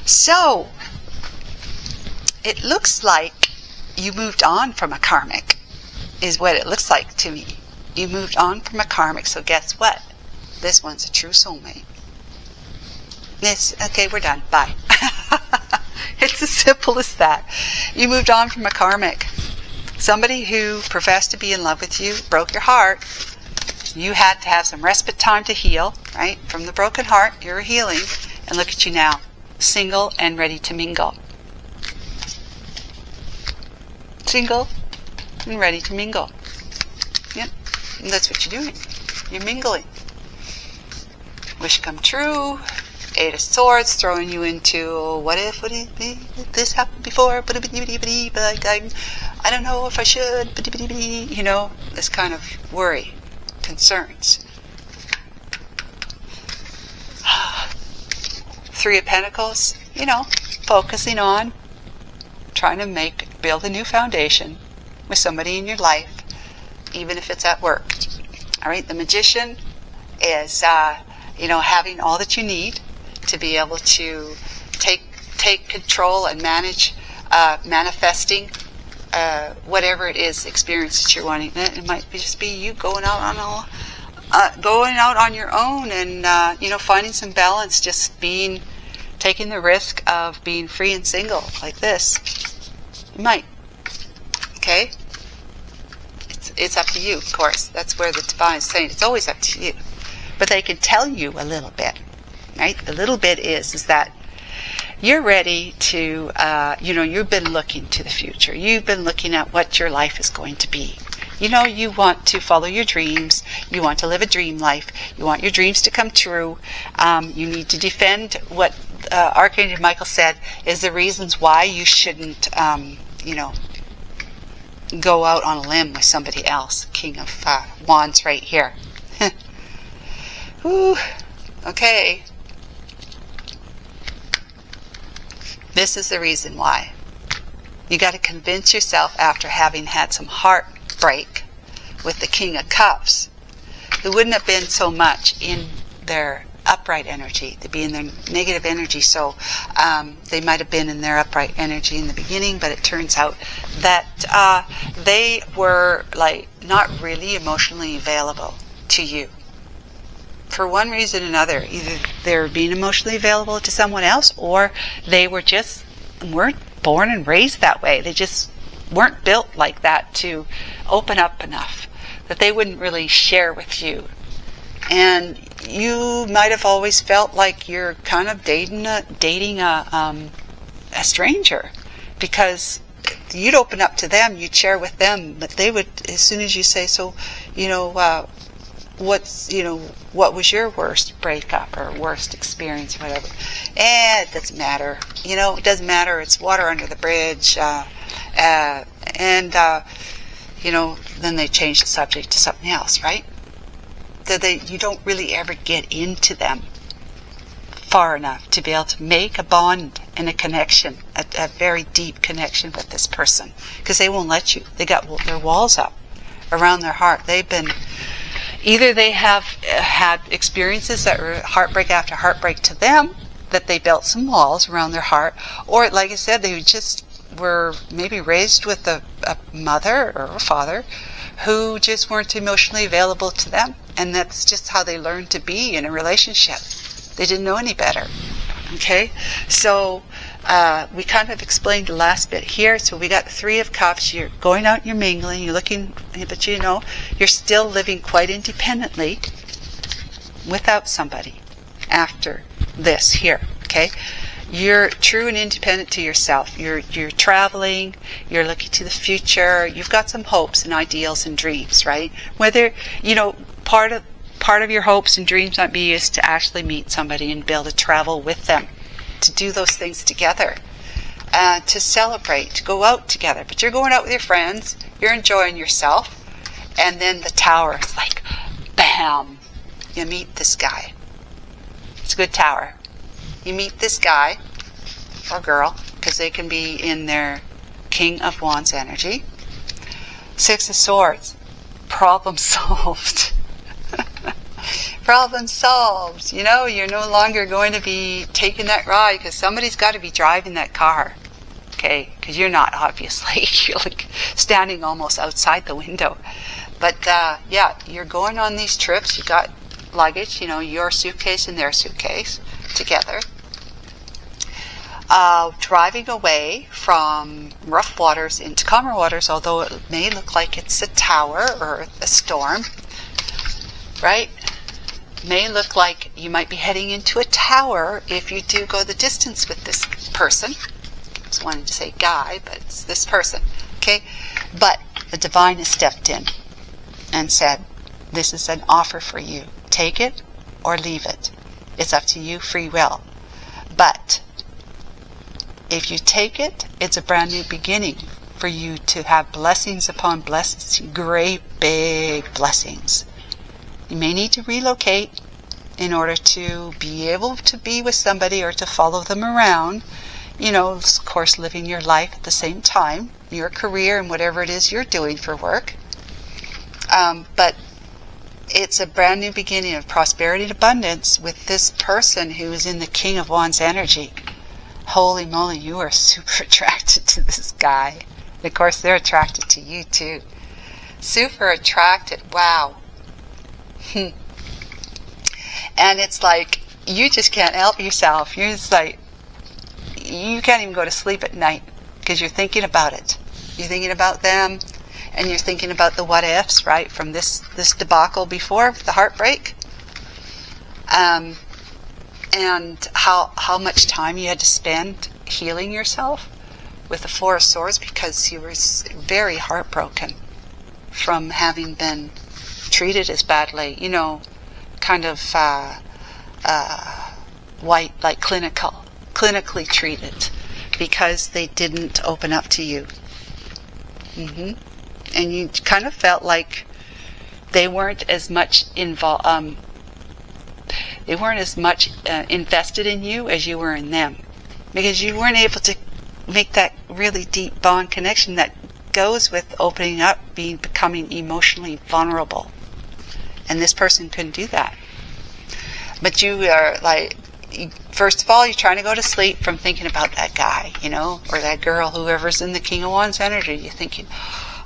So, it looks like you moved on from a karmic, is what it looks like to me. You moved on from a karmic, so guess what? This one's a true soulmate. Okay, we're done. Bye. It's as simple as that. You moved on from a karmic. Somebody who professed to be in love with you, broke your heart. You had to have some respite time to heal, right? From the broken heart, you're healing. And look at you now. Single and ready to mingle. Single and ready to mingle. Yep. And that's what you're doing. You're mingling. Wish come true. 8 of Swords throwing you into what if this happened before, but I don't know if I should, you know, this kind of worry, concerns. 3 of Pentacles, you know, focusing on trying to build a new foundation with somebody in your life, even if it's at work. All right, the Magician is, having all that you need to be able to take control and manage manifesting whatever it is, experience that you're wanting. It might just be you going out on your own and finding some balance, just taking the risk of being free and single like this. You might. Okay? It's up to you, of course. That's where the divine is saying it's always up to you. But they can tell you a little bit, right? The little bit is that you're ready to, you've been looking to the future. You've been looking at what your life is going to be. You want to follow your dreams. You want to live a dream life. You want your dreams to come true. You need to defend what Archangel Michael said is the reasons why you shouldn't, go out on a limb with somebody else. King of Wands right here. Whew. Okay. This is the reason why. You got to convince yourself, after having had some heartbreak with the King of Cups, who wouldn't have been so much in their upright energy, to be in their negative energy. So they might have been in their upright energy in the beginning, but it turns out that they were not really emotionally available to you. For one reason or another, either they're being emotionally available to someone else, or they weren't born and raised that way. They just weren't built like that to open up enough that they wouldn't really share with you. And you might have always felt like you're kind of dating a stranger, because you'd open up to them, you'd share with them, but they would, as soon as you say, so, what was your worst breakup or worst experience or whatever? It doesn't matter. It doesn't matter. It's water under the bridge. Then they change the subject to something else, right? You don't really ever get into them far enough to be able to make a bond and a connection, a very deep connection with this person, because they won't let you. They got their walls up around their heart. Either they have had experiences that were heartbreak after heartbreak to them, that they built some walls around their heart, or, like I said, they just were maybe raised with a mother or a father who just weren't emotionally available to them, and that's just how they learned to be in a relationship. They didn't know any better. Okay? So we kind of explained the last bit here. So we got the Three of Cups. You're going out and you're mingling, you're looking, but you're still living quite independently without somebody after this here. Okay? You're true and independent to yourself. You're traveling, you're looking to the future, you've got some hopes and ideals and dreams, right? Whether, part of your hopes and dreams might be is to actually meet somebody and be able to travel with them, to do those things together, to celebrate, to go out together. But you're going out with your friends, you're enjoying yourself, and then the Tower is like, bam, you meet this guy. It's a good Tower. You meet this guy or girl, because they can be in their King of Wands energy. Six of Swords, problem solved. Problem solved. You're no longer going to be taking that ride, because somebody's got to be driving that car. Okay, because you're not, obviously. You're standing almost outside the window. But you're going on these trips. You got luggage, your suitcase and their suitcase together. Driving away from rough waters into calmer waters, although it may look like it's a tower or a storm, right? May look like you might be heading into a tower if you do go the distance with this person. I was wanting to say guy, but it's this person, okay? But the divine has stepped in and said, this is an offer for you. Take it or leave it. It's up to you, free will. But if you take it, it's a brand new beginning for you to have blessings upon blessings, great big blessings. You may need to relocate in order to be able to be with somebody or to follow them around. of course, living your life at the same time, your career and whatever it is you're doing for work. But it's a brand new beginning of prosperity and abundance with this person who is in the King of Wands energy. Holy moly, you are super attracted to this guy. And of course, they're attracted to you too. Super attracted. Wow. And it's like, you just can't help yourself. You're just like, you can't even go to sleep at night because you're thinking about it. You're thinking about them, and you're thinking about the what ifs, right, from this debacle before, the heartbreak. And how much time you had to spend healing yourself with the Four of Swords, because you were very heartbroken from having been treated as badly, kind of white, like clinically treated, because they didn't open up to you. And you kind of felt like they weren't as much involved. They weren't as much invested in you as you were in them, because you weren't able to make that really deep bond connection that goes with opening up, becoming emotionally vulnerable. And this person couldn't do that. But you are like, first of all, you're trying to go to sleep from thinking about that guy, or that girl, whoever's in the King of Wands energy. You're thinking,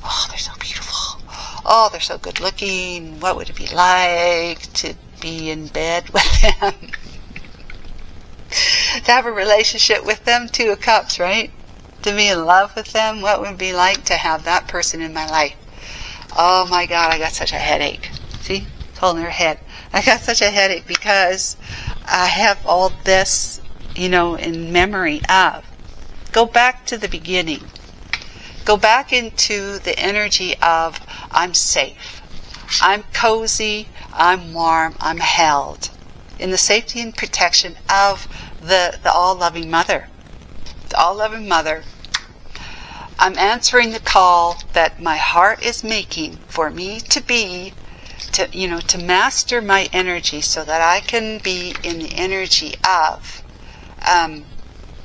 oh, they're so beautiful. Oh, they're so good looking. What would it be like to be in bed with them? To have a relationship with them, Two of Cups, right? To be in love with them. What would it be like to have that person in my life? Oh my God, I got such a headache. See? It's holding her head. I got such a headache because I have all this, in memory of. Go back to the beginning. Go back into the energy of, I'm safe. I'm cozy. I'm warm. I'm held. In the safety and protection of the all-loving mother. The all-loving mother. I'm answering the call that my heart is making for me to be, to master my energy so that I can be in the energy of,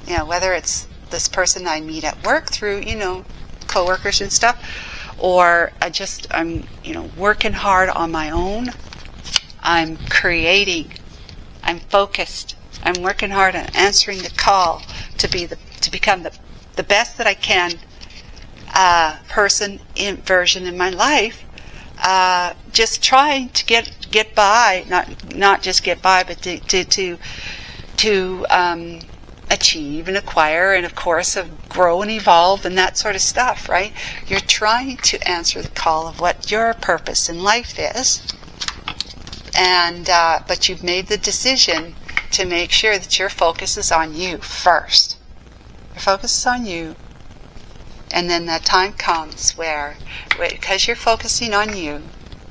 whether it's this person I meet at work through, co-workers and stuff, or I'm working hard on my own. I'm creating. I'm focused. I'm working hard on answering the call to become the best that I can version in my life. Just trying to get by, not just get by, but to achieve and acquire, and of course grow and evolve and that sort of stuff, right? You're trying to answer the call of what your purpose in life is, and but you've made the decision to make sure that your focus is on you first. Your focus is on you, and then that time comes where because you're focusing on you,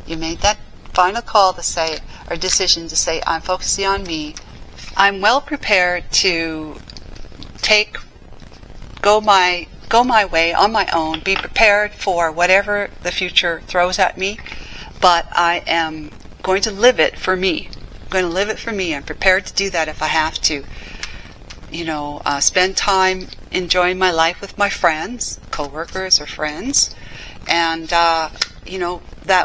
you made that final call to say, or decision to say, I'm focusing on me. I'm well prepared to go my way on my own, be prepared for whatever the future throws at me, but I am going to live it for me. I'm going to live it for me. I'm prepared to do that if I have to. Spend time enjoying my life with my friends, co-workers or friends, and that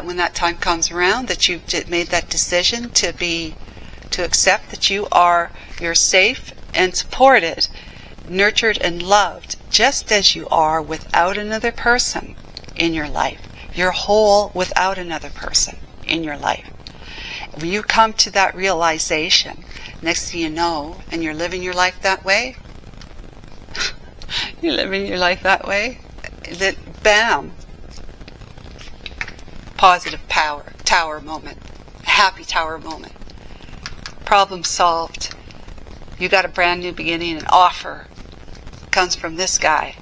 when that time comes around, that you've made that decision to accept that you're safe and supported, nurtured and loved, just as you are without another person in your life. You're whole without another person in your life. When you come to that realization, next thing you know, and you're living your life that way, that bam, positive tower moment, happy tower moment, problem solved. You got a brand new beginning. An offer comes from this guy.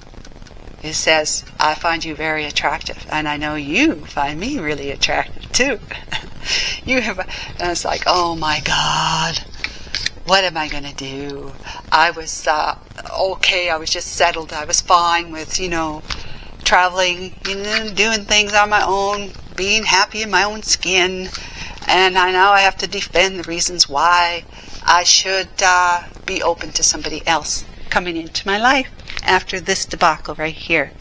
It says, I find you very attractive, and I know you find me really attractive too. And it's like, oh my God, what am I going to do? I was okay, I was just settled. I was fine with, traveling, doing things on my own, being happy in my own skin, and now I have to defend the reasons why I should be open to somebody else coming into my life after this debacle right here.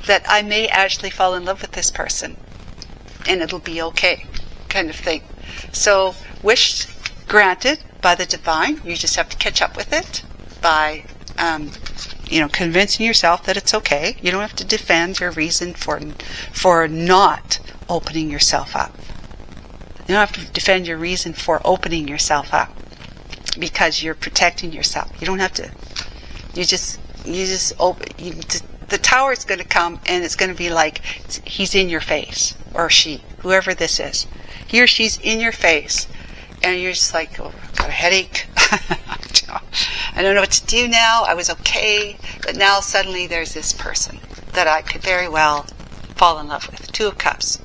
That I may actually fall in love with this person, and it'll be okay, kind of thing. So, wish granted by the divine. You just have to catch up with it by, convincing yourself that it's okay. You don't have to defend your reason for not opening yourself up. You don't have to defend your reason for opening yourself up because you're protecting yourself. You don't have to. The tower is going to come, and it's going to be like he's in your face, or she, whoever this is. He or she's in your face, and you're just like, oh, I've got a headache. I don't know what to do now. I was okay, but now suddenly there's this person that I could very well fall in love with. 2 of Cups.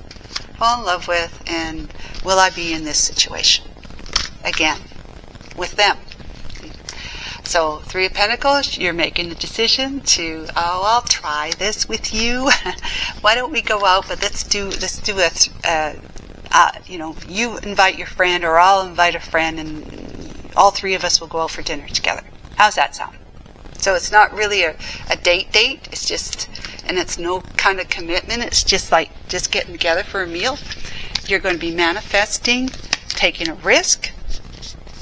Fall in love with, and will I be in this situation again with them? So 3 of Pentacles, you're making a decision to, I'll try this with you. Why don't we go out, but let's do you invite your friend, or I'll invite a friend, and all 3 of us will go out for dinner together. How's that sound? So it's not really a date, it's just, and it's no kind of commitment, it's just like just getting together for a meal. You're going to be manifesting, taking a risk,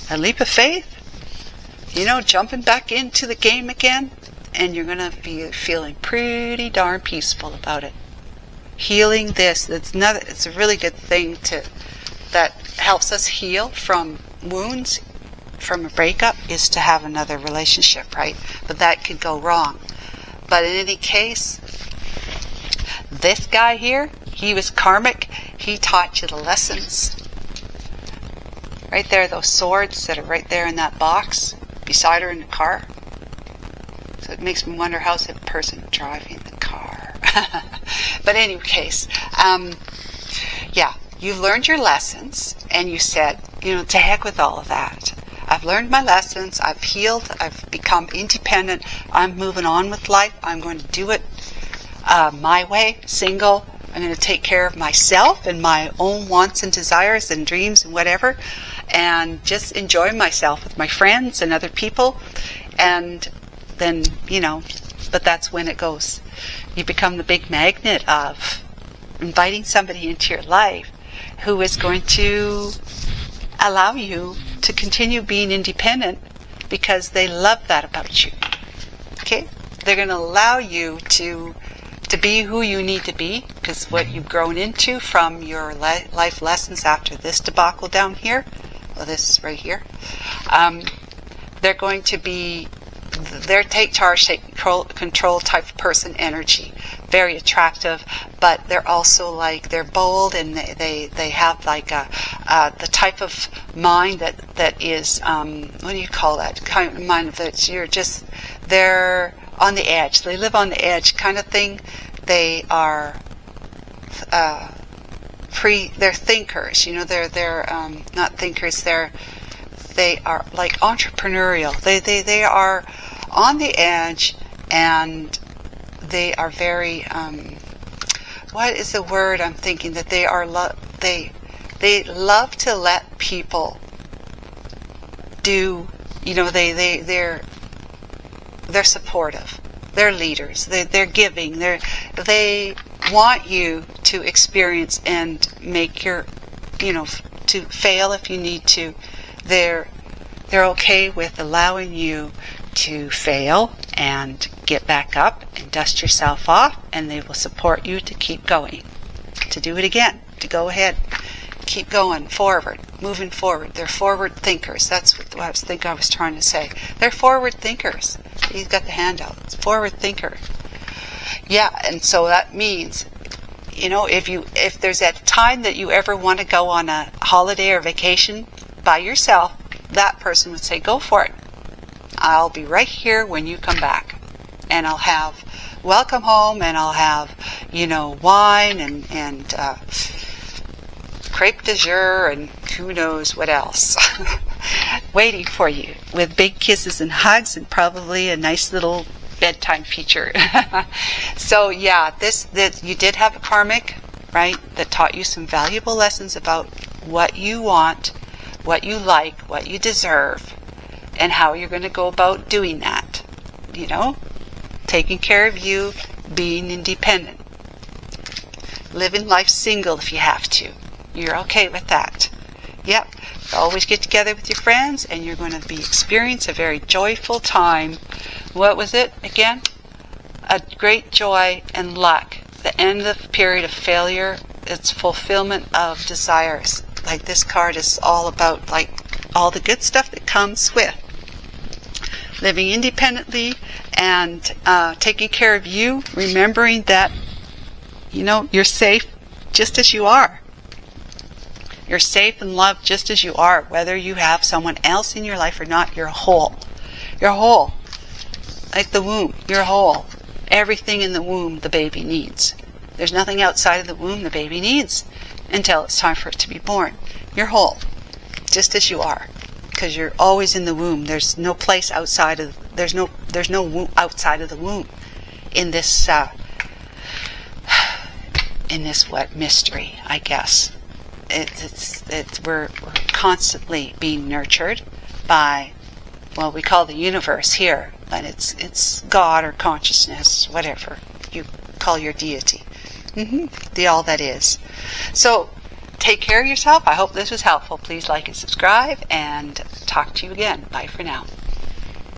a leap of faith, jumping back into the game again, and you're going to be feeling pretty darn peaceful about it. Healing this, it's a really good thing that helps us heal from wounds, from a breakup, is to have another relationship, right? But that could go wrong. But in any case, this guy here, he was karmic. He taught you the lessons. Right there, those swords that are right there in that box beside her in the car. So it makes me wonder, how's that person driving the car? But in any case, you've learned your lessons, and you said, to heck with all of that. I've learned my lessons, I've healed, I've become independent, I'm moving on with life, I'm going to do it my way, single. I'm going to take care of myself and my own wants and desires and dreams and whatever, and just enjoy myself with my friends and other people. And then, but that's when it goes. You become the big magnet of inviting somebody into your life who is going to allow you to continue being independent because they love that about you. Okay? They're going to allow you to be who you need to be, because what you've grown into from your life lessons after this debacle down here, this right here, they're going to be, they're take charge, take control type of person energy. Very attractive, but they're also like, they're bold, and they have like the type of mind that is, what do you call that kind of mind that they're on the edge. They live on the edge kind of thing. They are they're thinkers. They're not thinkers. They are like entrepreneurial. They are on the edge, and they are very, what is the word I'm thinking, that they are, they love to let people do, they're supportive, they're leaders, they're giving, they want you to experience and make your, to fail if you need to. They're okay with allowing you to fail and get back up and dust yourself off, and they will support you to keep going, to do it again, to go ahead, keep going forward, moving forward. They're forward thinkers. That's what I was trying to say. They're forward thinkers. He's got the handout. It's forward thinker. Yeah, and so that means, if there's a time that you ever want to go on a holiday or vacation by yourself, that person would say, go for it. I'll be right here when you come back, and I'll have welcome home, and I'll have, wine and crepe de jour and who knows what else waiting for you, with big kisses and hugs and probably a nice little bedtime feature. So yeah, this you did have a karmic, right, that taught you some valuable lessons about what you want, what you like, what you deserve, and how you're going to go about doing that. you know, taking care of you, being independent, living life single if you have to. You're okay with that. Yep. Always get together with your friends, and you're going to experience a very joyful time. What was it again? A great joy and luck. The end of the period of failure, it's fulfillment of desires. Like this card is all about like all the good stuff that comes with living independently and taking care of you, remembering that, you know, you're safe just as you are. You're safe and loved just as you are. Whether you have someone else in your life or not, you're whole. You're whole. Like the womb, you're whole. Everything in the womb the baby needs. There's nothing outside of the womb the baby needs until it's time for it to be born. You're whole, just as you are, because you're always in the womb. There's no place outside of. There's no womb outside of the womb. In this what mystery, I guess. We're constantly being nurtured by, well, we call the universe here, but it's God or consciousness, whatever you call your deity, the all that is. So take care of yourself. I hope this was helpful. Please like and subscribe, and talk to you again. Bye for now.